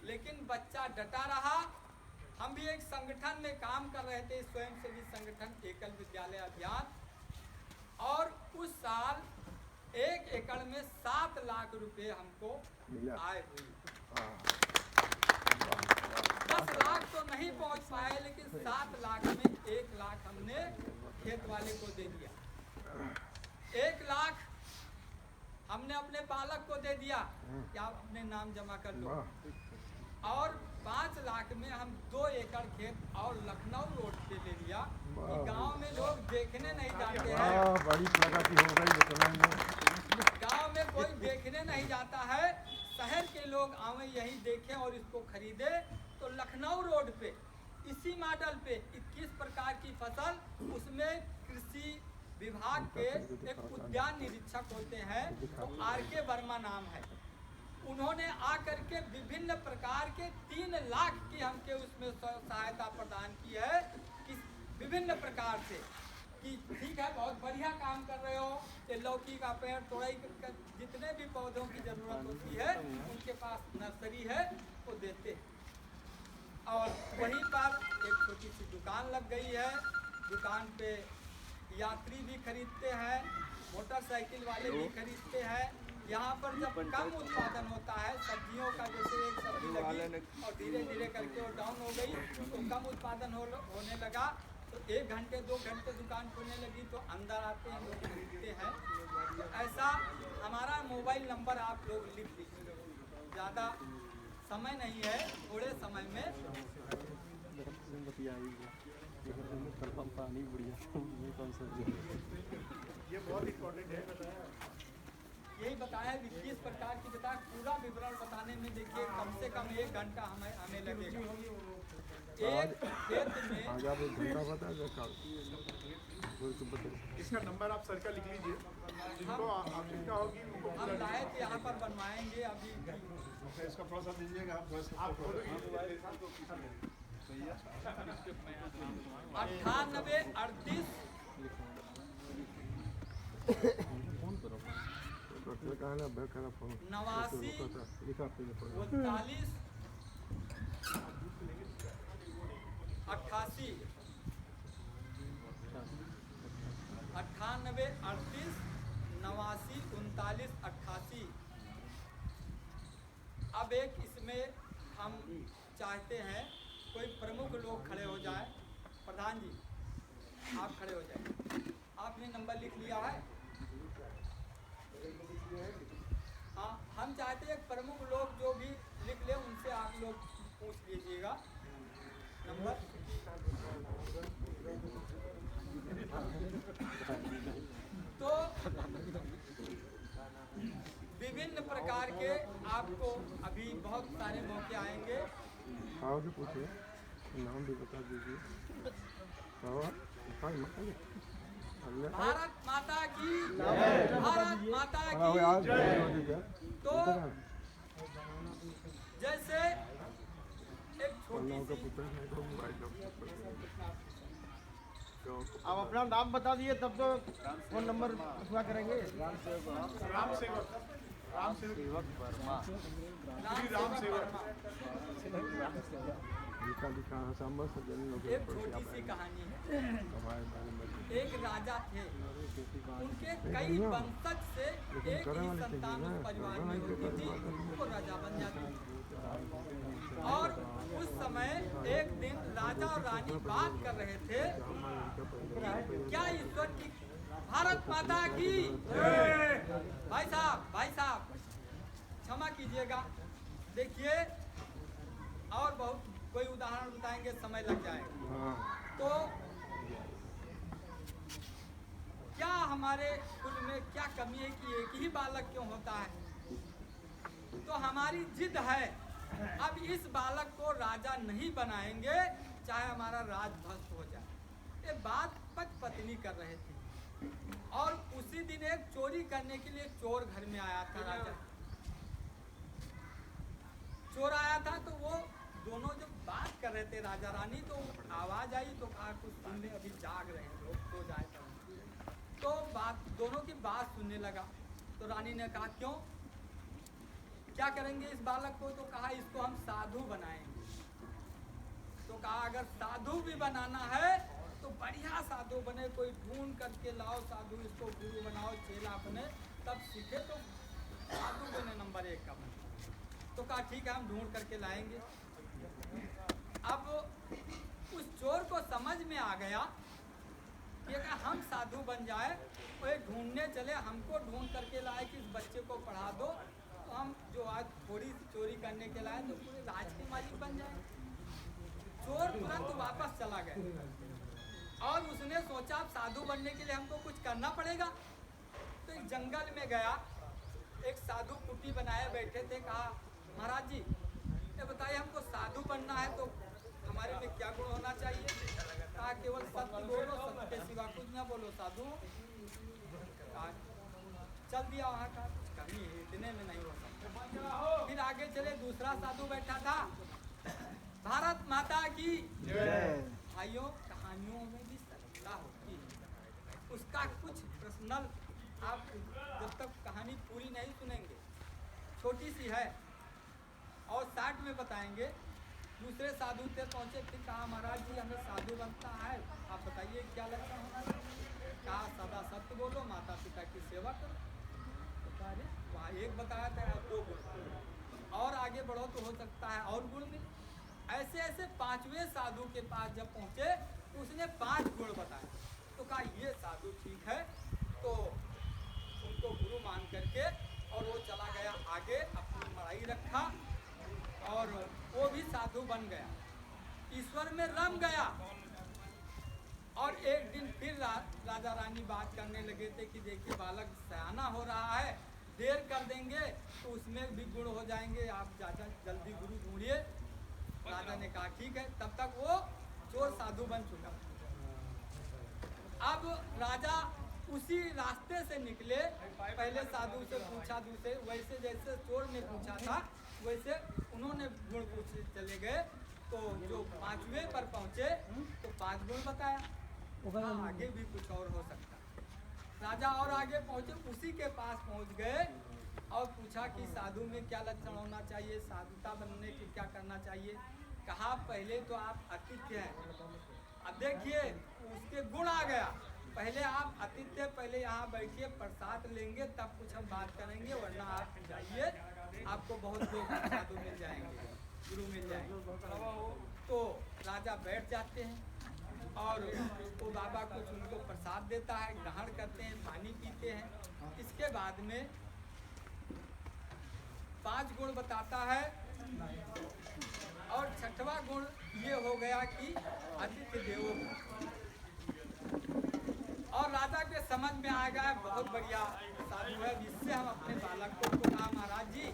लेकिन बच्चा डटा रहा। हम भी एक संगठन में काम कर रहे थे, स्वयंसेवी संगठन एकल विद्यालय अभियान, और उस साल 1 एकड़ में 7 लाख रुपए हमको आए हुए। 10 लाख तो नहीं पहुंच पाए, लेकिन 7 लाख में 1 लाख हमने खेत वाले को दे दिया। 1 लाख हमने अपने बालक को दे दिया कि आप अपने नाम जमा कर लो। और 5 लाख में हम 2 एकड़ खेत और लखनऊ रोड पे ले लिया कि गांव में लोग देखने नहीं जाते हैं। बड़ी प्रगति हो गई। गांव में कोई देखने नहीं जाता है, शहर के लोग आवे यही देखें और इसको खरीदे। तो लखनऊ रोड पे इसी मॉडल पे 21 प्रकार की फसल, उसमें कृषि विभाग के एक उद्यान निरीक्षक होते हैं, तो RK वर्मा नाम है। उन्होंने आकर के विभिन्न प्रकार के 3 लाख की हमके उसमें सहायता प्रदान की है कि विभिन्न प्रकार से कि ठीक है, बहुत बढ़िया काम कर रहे हो, ये लौकी का पेड़, तोरई का, जितने भी पौधों की जरूरत होती है उनके पास नर्सरी है, वो देते हैं। और वहीं पर एक छोटी सी दुकान लग गई है। दुकान पे यात्री भी खरीदते हैं, मोटरसाइकिल वाले भी खरीदते हैं। यहाँ पर जब कम उत्पादन होता है सब्जियों का, जैसे एक सब्जी लगी और धीरे धीरे करके वो डाउन हो गई, तो कम उत्पादन होने लगा, तो 1 घंटे 2 घंटे दुकान खुलने लगी, तो अंदर आते हैं लोग खरीदते हैं। तो ऐसा हमारा मोबाइल नंबर आप लोग लिख लीजिए, ज़्यादा समय नहीं है, थोड़े समय में ये बहुत इम्पोर्टेंट है। यही बताया 21 प्रकार की बताया। पूरा विवरण बताने में देखिए कम से कम 1 घंटा हमें लगेगा। एक खेत में इसका नंबर आप सर का लिख लीजिए, जिनको आवश्यकता होगी उनको हम लाए थे यहाँ पर बनवाएंगे। अभी इसका थोड़ा सा दीजिएगा आप 98 38 89 88 अब एक इसमें हम चाहते हैं कोई प्रमुख लोग खड़े हो जाए। प्रधान जी आप खड़े हो जाए। आपने नंबर लिख लिया है? हाँ, हम चाहते हैं प्रमुख लोग जो भी लिख ले उनसे आप लोग पूछ लीजिएगा नंबर। तो विभिन्न प्रकार के आपको अभी बहुत सारे मौके आएंगे। पूछिए, नाम भी बता दीजिए। भारत माता की, भारत माता की। तो जैसे एक छोटी आप अपना नाम बता दिए तब तो फोन नंबर हुआ करेंगे। राम सेवक वर्मा, एक छोटी सी कहानी है। एक राजा थे, उनके कई वंशज से एक ही संतान उस परिवार में होती थी, वो राजा बन जाती थी। और उस समय एक दिन राजा और रानी बात कर रहे थे कि क्या ईश्वर की, भारत माता की। भाई साहब क्षमा कीजिएगा, देखिए और बहुत कोई उदाहरण बताएंगे, समय लग जाएगा। तो क्या हमारे कुल में क्या कमी है कि एक ही बालक क्यों होता है? तो हमारी जिद है अब इस बालक को राजा नहीं बनाएंगे चाहे हमारा राज ध्वस्त हो जाए। ये बात पति पत्नी कर रहे थे और उसी दिन एक चोरी करने के लिए चोर घर में आया था। राजा चोर आया था तो वो दोनों जब बात कर रहे थे राजा रानी, तो आवाज आई तो कहा कुछ सुन ले, अभी जाग रहे हैं लोग, तो जाए तो बात दोनों की बात सुनने लगा। तो रानी ने कहा क्यों, क्या करेंगे इस बालक को? तो कहा इसको हम साधु बनाएंगे। तो कहा अगर साधु भी बनाना है तो बढ़िया साधु बने, कोई ढूंढ करके लाओ साधु, इसको गुरु बनाओ, चेला बने, तब सीखे तो साधु बने नंबर 1 का बने। तो कहा ठीक है हम ढूंढ करके लाएंगे। अब उस चोर को समझ में आ गया कि अगर हम साधु बन जाए, वो ढूंढने चले, हमको ढूंढ करके लाए कि इस बच्चे को पढ़ा दो, तो हम जो आज थोड़ी सी चोरी करने के लाए तो पूरे राज के मालिक बन जाए। चोर तुरंत वापस चला गया और उसने सोचा अब साधु बनने के लिए हमको कुछ करना पड़ेगा। तो एक जंगल में गया, एक साधु कुटी बनाए बैठे थे। कहा महाराज जी ये बताइए हमको साधु बनना है तो हमारे में क्या गुण होना चाहिए? कहा केवल सत्य बोलो, सत्य के सिवा कुछ ना बोलो साधु। कहा चल दिया वहाँ का, कुछ कमी है इतने में नहीं हो सकता। फिर आगे चले, दूसरा साधु बैठा था। भारत माता की भाइयों, कहानियों में भी सत्यता होती है, उसका कुछ पर्सनल आप जब तक कहानी पूरी नहीं सुनेंगे, छोटी सी है और 60 में बताएंगे। दूसरे साधु से पहुँचे, फिर कहा महाराज जी हमें साधु बनता है, आप बताइए क्या लक्षण होना चाहिए? कहा सदा सत्य बोलो, माता पिता की सेवा करो। तो कहा अरे वहाँ एक बताया था 2 गुण, और आगे बढ़ो तो हो सकता है और गुण मिले। ऐसे ऐसे 5वें साधु के पास जब पहुँचे तो उसने 5 गुण बताए। तो कहा ये साधु ठीक है, तो उनको गुरु मान करके और वो चला गया आगे, अपनी मड़ाई रखा और वो भी साधु बन गया, ईश्वर में रम गया। और एक दिन फिर राजा रानी बात करने लगे थे कि देखिए बालक सयाना हो रहा है, देर कर देंगे तो उसमें भी गुण हो जाएंगे, आप ज़्यादा जल्दी गुरु ढूंढिए। राजा ने कहा ठीक है। तब तक वो चोर साधु बन चुका। अब राजा उसी रास्ते से निकले, पहले साधु से पूछा, दूसरे वैसे जैसे चोर ने पूछा था वैसे उन्होंने गुण पूछे चले गए। तो जो 5वें पर पहुँचे तो 5 गुण बताया। आगे भी कुछ और हो सकता है। राजा और आगे पहुँचे, उसी के पास पहुँच गए और पूछा कि साधु में क्या लक्षण होना चाहिए, साधुता बनने के क्या करना चाहिए? कहा पहले तो आप आतिथ्य हैं। अब देखिए उसके गुण आ गया, पहले आप आतिथ्य, पहले यहाँ बैठिए, प्रसाद लेंगे तब कुछ हम बात करेंगे, वरना आप जाइए, आपको बहुत लोग साधु मिल जाएंगे, गुरु मिल जाएंगे। तो राजा बैठ जाते हैं और वो बाबा कुछ उनको प्रसाद देता है, ग्रहण करते हैं, पानी पीते हैं। इसके बाद में 5 गुण बताता है और 6वां गुण ये हो गया कि आदित्य देवो। और राजा के समझ में आ गया बहुत बढ़िया साधु है, जिससे हम अपने बालक को कहा महाराज जी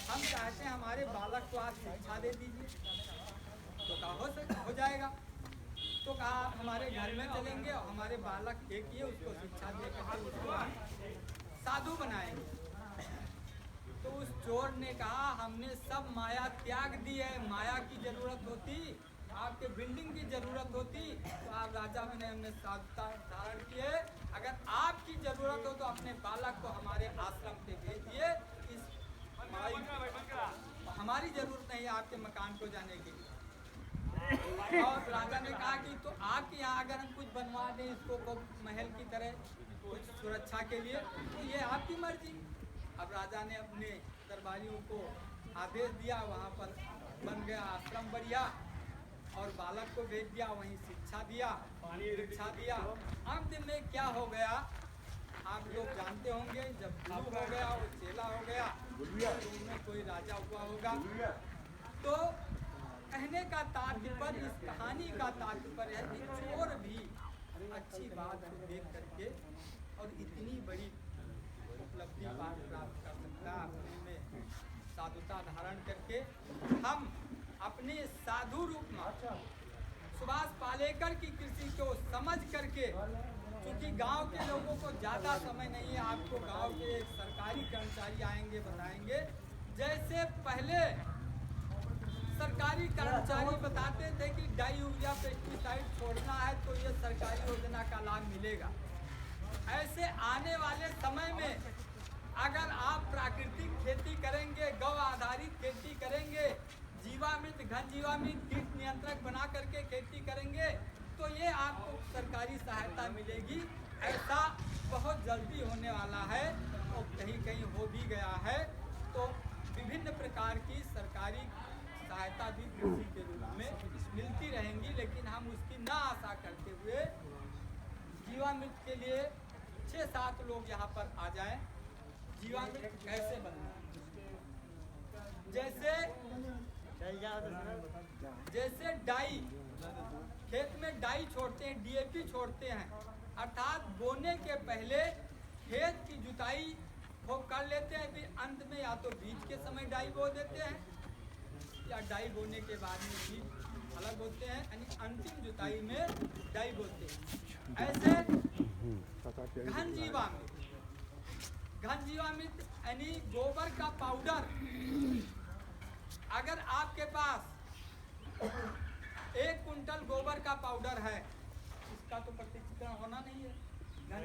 हम चाहते हैं हमारे बालक को आप शिक्षा दे दीजिए। तो कहा हो जाएगा। तो कहा हमारे घर में चलेंगे और हमारे बालक एक ही उसको शिक्षा दे करके उसको हम साधु बनाएंगे। तो उस चोर ने कहा हमने सब माया त्याग दी है, माया की जरूरत होती, आपके बिल्डिंग की जरूरत होती तो आप राजा में हमने साधुता धारण किए। अगर आपकी जरूरत हो तो अपने बालक को हमारे आश्रम पे भेजिए, इस हमारी जरूरत नहीं है आपके मकान को जाने के लिए। और राजा ने कहा कि तो आपके यहाँ अगर हम कुछ बनवा दें इसको महल की तरह कुछ सुरक्षा के लिए तो ये आपकी मर्जी। अब राजा ने अपने दरबारियों को आदेश दिया, वहाँ पर बन गया आश्रम बढ़िया और बालक को भेज दिया, वहीं शिक्षा दिया, शिक्षा दिया। अंत में क्या हो गया आप लोग जानते होंगे, जब गुरु हो गया वो चेला हो गया, उनमें कोई राजा हुआ होगा। तो कहने का तात्पर्य, इस कहानी का तात्पर्य है कि चोर भी अच्छी बात को देख करके और इतनी बड़ी उपलब्धि प्राप्त कर सकता है अपने में साधुता धारण करके। हम अपने साधु रूप में सुभाष पालेकर की कृषि को समझ करके, क्योंकि गांव के लोगों को ज़्यादा समय नहीं है, आपको गांव के सरकारी कर्मचारी आएंगे बताएंगे। जैसे पहले सरकारी कर्मचारी बताते थे कि डाई यूरिया पेस्टिसाइड छोड़ना है तो ये सरकारी योजना का लाभ मिलेगा, ऐसे आने वाले समय में अगर आप प्राकृतिक खेती करेंगे, गौ आधारित खेती करेंगे, जीवामृत घन जीवामृत कीट नियंत्रक बना करके खेती करेंगे तो ये आपको सरकारी सहायता मिलेगी। ऐसा बहुत जल्दी होने वाला है और कहीं कहीं हो भी गया है। तो विभिन्न प्रकार की सरकारी सहायता भी कृषि के रूप में मिलती रहेंगी, लेकिन हम उसकी ना आशा करते हुए जीवामृत के लिए 6-7 लोग यहाँ पर आ जाएं। जीवामृत कैसे बनना, जैसे डाई, खेत में डाई छोड़ते हैं, डीएपी छोड़ते हैं, अर्थात बोने के पहले खेत की जुताई वो कर लेते हैं, फिर अंत में या तो बीज के समय डाई बो देते हैं या डाई बोने के बाद में बीज अलग होते हैं, यानी अंतिम जुताई में डाई बोते हैं। ऐसे घन जीवामृत यानी गोबर का पाउडर, अगर आपके पास 1 कुंटल गोबर का पाउडर है, इसका तो प्रत्यक्षीकरण होना नहीं है। घन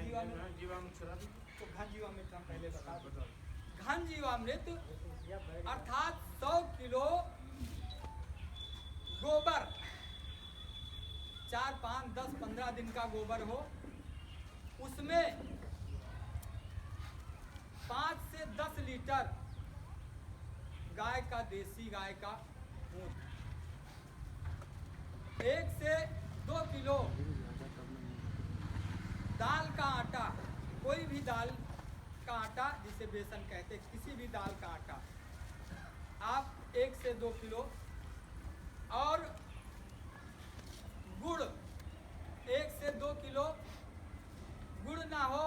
जीवामृत तो घन जीवामृत हम पहले बता दें। घन जीवामृत अर्थात 100 किलो गोबर, 4, 5, 10, 15 दिन का गोबर हो, उसमें 5 से 10 लीटर गाय का, देसी गाय का दूध, 1 से 2 किलो दाल का आटा, कोई भी दाल का आटा जिसे बेसन कहते हैं, किसी भी दाल का आटा आप 1 से 2 किलो, और गुड़ 1 से 2 किलो। गुड़ ना हो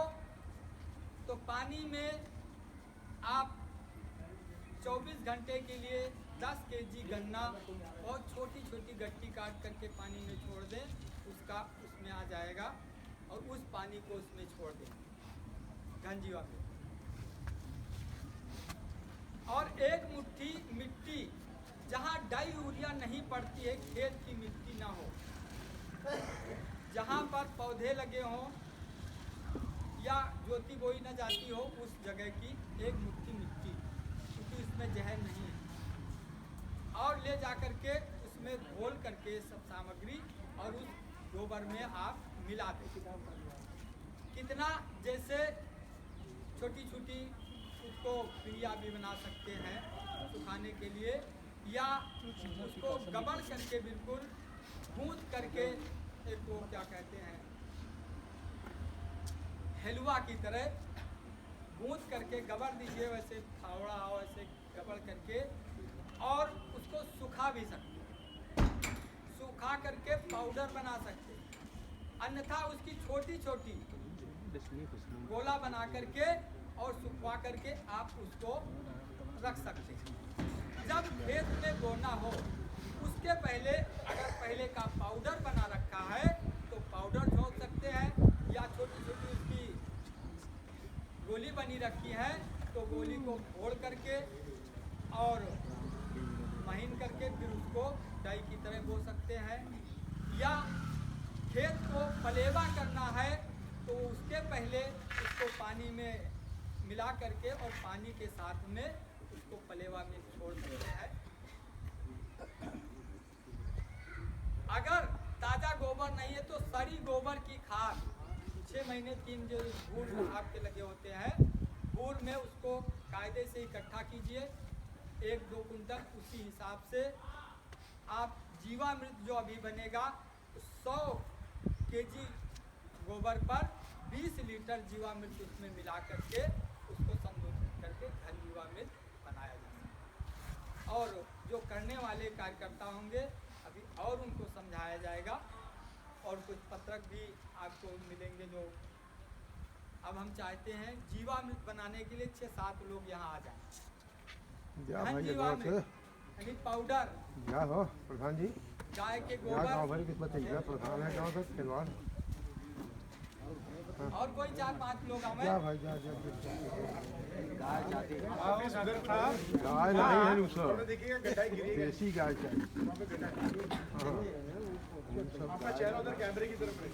तो पानी में आप 24 घंटे के लिए 10 केजी गन्ना और छोटी छोटी गट्टी काट करके पानी में छोड़ दें, उसका उसमें आ जाएगा और उस पानी को उसमें छोड़ दें घन जीवामृत। और 1 मुट्ठी मिट्टी, जहाँ डाई यूरिया नहीं पड़ती है, खेत की मिट्टी ना हो, जहाँ पर पौधे लगे हों या ज्योति बोई न जाती हो, उस जगह की 1 मुट्ठी मिट्टी, क्योंकि उसमें जहर नहीं है, और ले जा करके उसमें घोल करके सब सामग्री और उस गोबर में आप मिला दें। कितना, जैसे छोटी छोटी उसको क्रिया भी बना सकते हैं सुखाने के लिए, या उसको गबड़ करके बिल्कुल गूंथ करके, एक वो क्या कहते हैं हलवा की तरह गूंथ करके गबड़ दीजिए, वैसे फावड़ा हो वैसे गबड़ करके, और उसको सुखा भी सकते, सुखा करके पाउडर बना सकते, अन्यथा उसकी छोटी छोटी गोला बना करके और सुखवा करके आप उसको रख सकते हैं। जब खेत में बोना हो उसके पहले अगर पहले का पाउडर बना रखा है तो पाउडर झोंक सकते हैं, या छोटी छोटी उसकी गोली बनी रखी है तो गोली को फोड़ करके और महीन करके फिर उसको डाई की तरह बो सकते हैं। या खेत को पलेवा करना है तो उसके पहले उसको पानी में मिला करके और पानी के साथ में उसको पलेवा में छोड़ सकते हैं। अगर ताज़ा गोबर नहीं है तो सड़ी गोबर की खाद 6 महीने 3 जो बूढ़ आपके लगे होते हैं, बूढ़ में उसको कायदे से इकट्ठा कीजिए 1-2 कुंटल। उसी हिसाब से आप जीवामृत जो अभी बनेगा 100 केजी गोबर पर 20 लीटर जीवामृत उसमें मिला करके उसको संशोधित करके घन जीवामृत बनाया जा सकता है। और जो करने वाले कार्यकर्ता होंगे अभी और उनको समझाया जाएगा, और कुछ पत्रक भी आपको मिलेंगे जो अब हम चाहते हैं जीवामृत बनाने के लिए 6-7 लोग यहाँ आ जाएं। घन जीवामृत यानी पाउडर क्या हो प्रधान जी? गाय के क्या गाँव गोबर भर की बताइए, प्रधान है गाँव का खिलवाड़। और कोई 4-5 लोग आवे क्या भाई जा जा गाय नहीं है उसको, देसी गाय चाहिए। आपका चेहरा उधर कैमरे की तरफ है।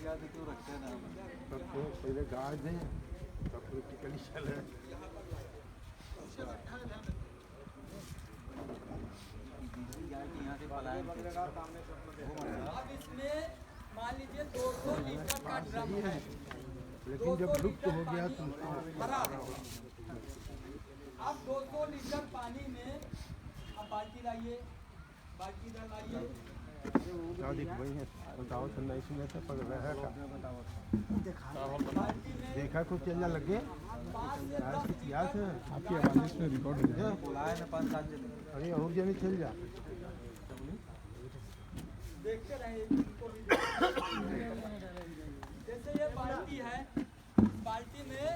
तब तो पहले गाय दें तब प्रैक्टिकली चले। अब इसमें मान लीजिए 200 लीटर का ड्रम है, लेकिन जब लुप्त हो गया तो भरा है। अब 200 लीटर पानी में अब बाल्टी लाइए, बाल्टी लाइए, क्या दिख वही है बताओ तो नहीं सुने थे पकड़ रहा है क्या देखा कुछ चलने लगे इतिहास है आपकी आवाज़ में रिकॉर्ड हो गया अरे और जने चल जा देखते रहे। जैसे ये बाल्टी है, बाल्टी में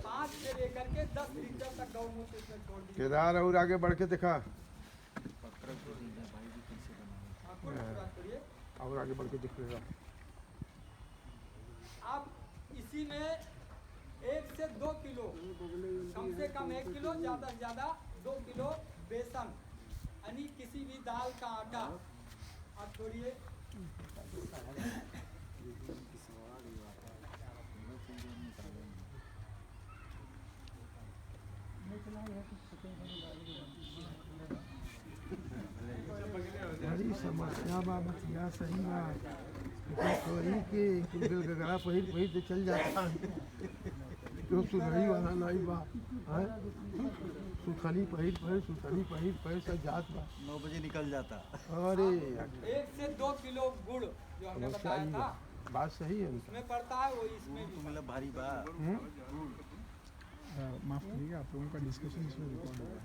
5 से लेकर के 10 लीटर तक गौमूत्र इसमें छोड़ दीजिए। केदार और आगे बढ़ के दिखा और आगे बढ़ के दिख रहा। अब इसी में 1 से 2 किलो, कम से कम 1 किलो, ज़्यादा से ज़्यादा 2 किलो बेसन यानी किसी भी दाल का आटा आप छोड़िए। बड़ी समस्या बाबत यह सही बात कोई के कुल गगरा पहिर पहिर से चल जाता है जो सुनई वाला नहीं बा है सुथनी पहिर पहिर सुथनी पहिर पहिर सब जात बा 9 बजे निकल जाता। अरे 1 से 2 किलो गुड़ जो हमने बताया था बात सही है उनका इसमें पड़ता है, वो इसमें भी मतलब भारी बा। माफ करिएगा आप लोगों का डिस्कशन इसमें रिकॉर्ड होगा।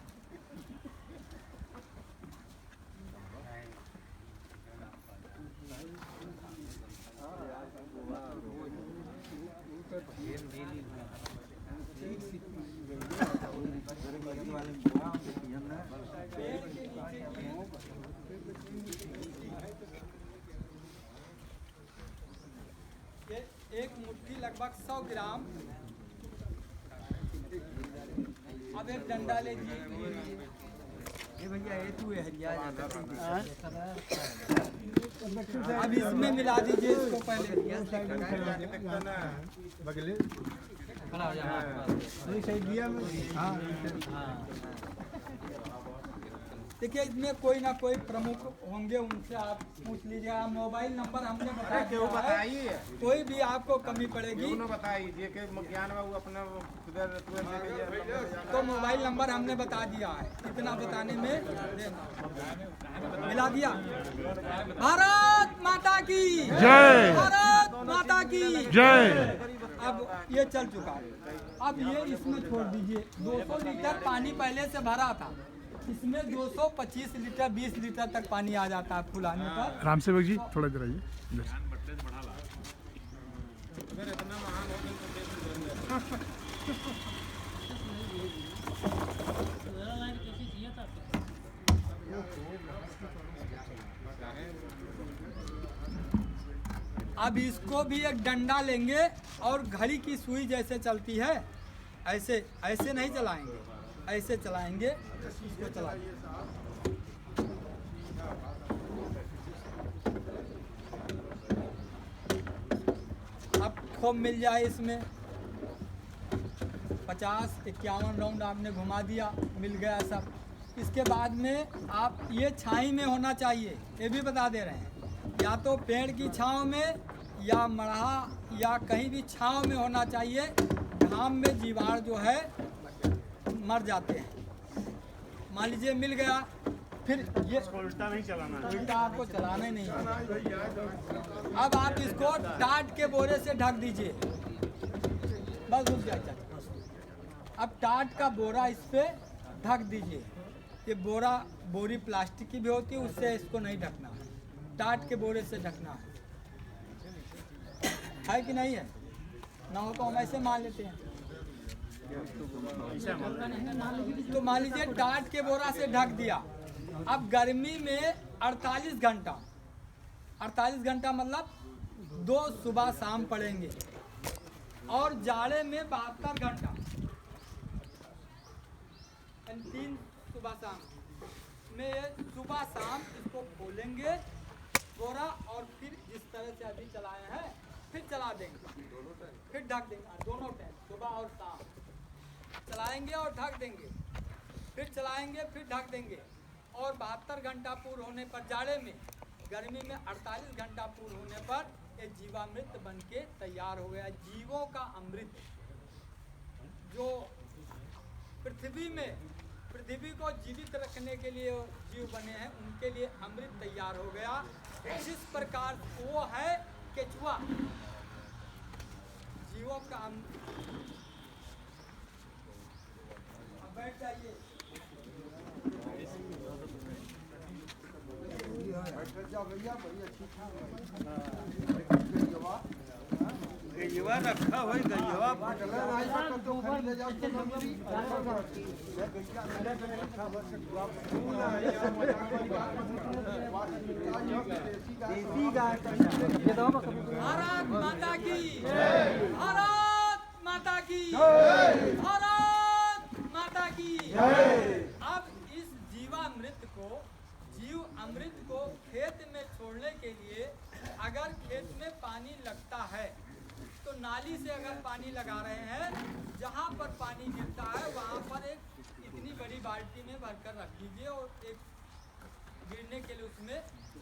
एक मुट्ठी लगभग 100 ग्राम। अब एक डंडा ले जी, ये भैया ये तू है हरिया अब इसमें मिला दीजिए इसको पहले। बगले खड़ा हो जाए। देखिए इसमें कोई ना कोई प्रमुख होंगे, उनसे आप पूछ लीजिएगा। मोबाइल नंबर हमने बता दिया है, कोई भी आपको कमी पड़ेगी तो मोबाइल नंबर हमने बता दिया है, इतना बताने में मिला दिया। भारत माता की जय, भारत माता की जय। अब ये चल चुका है, अब ये इसमें छोड़ दीजिए। 200 लीटर पानी पहले से भरा था, इसमें 225 लीटर 20 लीटर तक पानी आ जाता है फुलाने पर। राम सेवक जी थोड़ा इधर आइए। अब इसको भी एक डंडा लेंगे और घड़ी की सुई जैसे चलती है ऐसे ऐसे नहीं चलाएंगे, ऐसे चलाएंगे। इसको चलाइए। अब खूब मिल जाए इसमें 50-51 राउंड आपने घुमा दिया, मिल गया सब। इसके बाद में आप ये छाई में होना चाहिए, ये भी बता दे रहे हैं, या तो पेड़ की छांव में या मढ़ा या कहीं भी छांव में होना चाहिए। घाम में जीवाणु जो है मर जाते हैं। मान लीजिए मिल गया, फिर ये उल्टा नहीं चलाना, उल्टा आपको चलाना ही नहीं है। अब आप इसको टाट के बोरे से ढक दीजिए, बस रुक जाए। अब टाट का बोरा इस पे ढक दीजिए। ये बोरी प्लास्टिक की भी होती है, उससे इसको नहीं ढकना, टाट के बोरे से ढकना है कि नहीं है? ना हो तो हम ऐसे मान लेते हैं। तो मान लीजिए टाट के बोरा से ढक दिया, अब गर्मी में 48 घंटा मतलब 2 सुबह शाम पड़ेंगे, और जाड़े में 72 घंटा 3 सुबह शाम में सुबह शाम इसको खोलेंगे बोरा, और फिर जिस तरह से अभी चलाए हैं फिर चला देंगे, फिर ढक देंगे। दोनों टाइम सुबह और शाम चलाएंगे और ढक देंगे, फिर चलाएंगे फिर ढक देंगे। और 72 घंटा पूर्ण होने पर जाड़े में, गर्मी में 48 घंटा पूर्ण होने पर ये जीवामृत बन के तैयार हो गया। जीवों का अमृत, जो पृथ्वी को जीवित रखने के लिए जीव बने हैं, उनके लिए अमृत तैयार हो गया। जिस प्रकार वो है केचुआ, जीवों का बैठ जाइए। गैया रखा हो गैया भारत माता की, भारत माता की, भारत माता की। अब इस जीव अमृत को खेत में छोड़ने के लिए, अगर खेत में पानी लगता है तो नाली से अगर पानी लगा रहे हैं, जहाँ पर पानी गिरता है वहाँ पर एक इतनी बड़ी बाल्टी में भरकर रख दीजिए और एक गिरने के लिए उसमें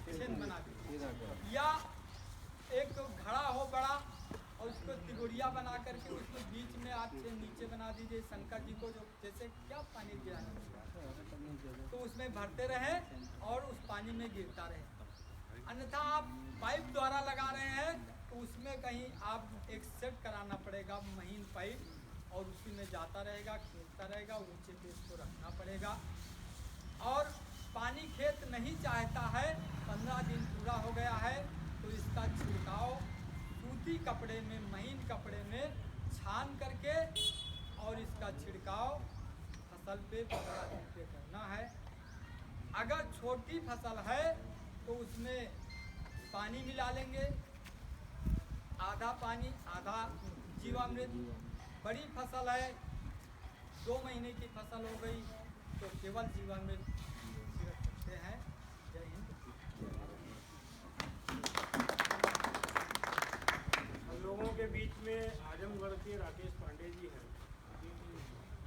छेद बना दीजिए, या एक घड़ा हो बड़ा और उसको तिगुड़िया बना करके उसको बीच में आप नीचे बना दीजिए। शंकर जी को जो जैसे क्या पानी गिराना तो उसमें भरते रहे और उस पानी में गिरता रहे। अन्यथा आप पाइप द्वारा लगा रहे हैं तो उसमें कहीं आप एक सेट कराना पड़ेगा, महीन पाइप, और उसी में जाता रहेगा, खींचता रहेगा, ऊंचे पे इसको रखना पड़ेगा। और पानी खेत नहीं चाहता है, 15 दिन पूरा हो गया है, तो इसका छिड़काव सूती कपड़े में, महीन कपड़े में छान करके, और इसका छिड़काव फसल पे 15 दिन पे करना है। अगर छोटी फसल है तो उसमें पानी मिला लेंगे, आधा पानी आधा जीवामृत। बड़ी फसल है, 2 महीने की फसल हो गई तो केवल जीवामृत छिड़क सकते हैं। जय हिंद। हम लोगों के बीच में आजमगढ़ के राकेश पांडे जी हैं।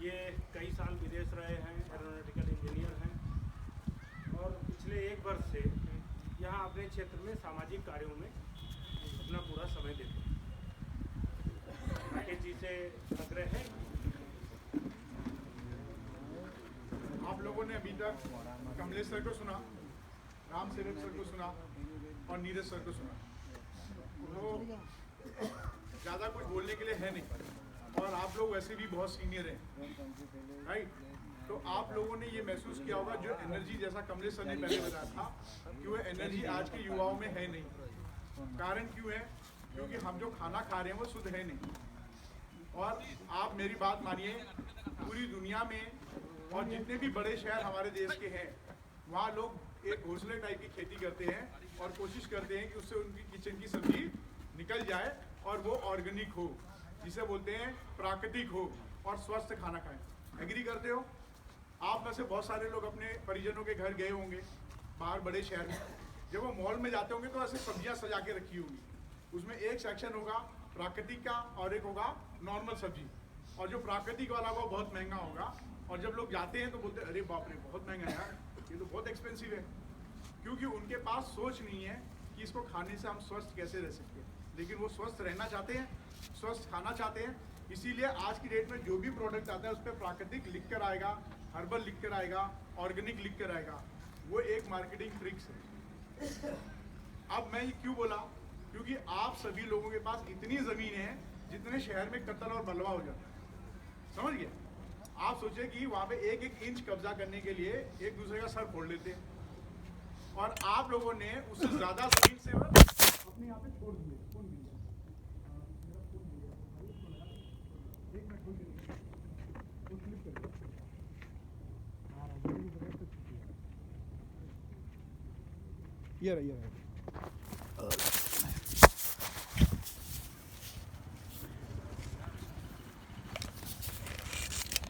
ये कई साल विदेश रहे हैं, एरोनॉटिकल इंजीनियर हैं, और पिछले 1 वर्ष से यहाँ अपने क्षेत्र में सामाजिक कार्यों में अपना पूरा समय देते हैं। राकेश जी से आग्रह है, आप लोगों ने अभी तक कमलेश सर को सुना, राम सेवक सर को सुना और नीरज सर को सुना। वो ज़्यादा कुछ बोलने के लिए है नहीं, और आप लोग वैसे भी बहुत सीनियर हैं, राइट? तो आप लोगों ने ये महसूस किया होगा, जो एनर्जी, जैसा कमलेश सर ने पहले बताया था कि वो एनर्जी आज के युवाओं में है नहीं। कारण क्यों है? क्योंकि हम जो खाना खा रहे हैं वो शुद्ध है नहीं। और आप मेरी बात मानिए, पूरी दुनिया में और जितने भी बड़े शहर हमारे देश के हैं, वहाँ लोग एक घोंसले टाइप की खेती करते हैं और कोशिश करते हैं कि उससे उनकी किचन की सब्जी निकल जाए और वो ऑर्गेनिक हो, जिसे बोलते हैं प्राकृतिक हो, और स्वस्थ खाना खाएं। एग्री करते हो? आप में से बहुत सारे लोग अपने परिजनों के घर गए होंगे बाहर बड़े शहर में। जब वो मॉल में जाते होंगे तो ऐसे सब्जियां सजा के रखी होंगी, उसमें एक सेक्शन होगा प्राकृतिक का और एक होगा नॉर्मल सब्जी, और जो प्राकृतिक वाला वो बहुत महंगा होगा। और जब लोग जाते हैं तो बोलते हैं अरे बाप रे बहुत महंगा है यार, ये तो बहुत एक्सपेंसिव है, क्योंकि उनके पास सोच नहीं है कि इसको खाने से हम स्वस्थ कैसे रह सकते हैं। लेकिन वो स्वस्थ रहना चाहते हैं, स्वस्थ खाना चाहते हैं, इसीलिए आज की डेट में जो भी प्रोडक्ट आता है उस पर प्राकृतिक लिख कर आएगा, हर्बल लिख कर आएगा, ऑर्गेनिक लिख कर आएगा। वो एक मार्केटिंग ट्रिक्स है। अब मैं ये क्यों बोला? क्योंकि आप सभी लोगों के पास इतनी ज़मीन है जितने शहर में कत्ल और बलवा हो जाता है, समझ गए? आप सोचे कि वहाँ पे 1-1 इंच कब्जा करने के लिए एक दूसरे का सर फोड़ लेते हैं, और आप लोगों ने उससे ज़्यादा ज़मीन से अपने यहाँ पे छोड़ दिए। ये रहा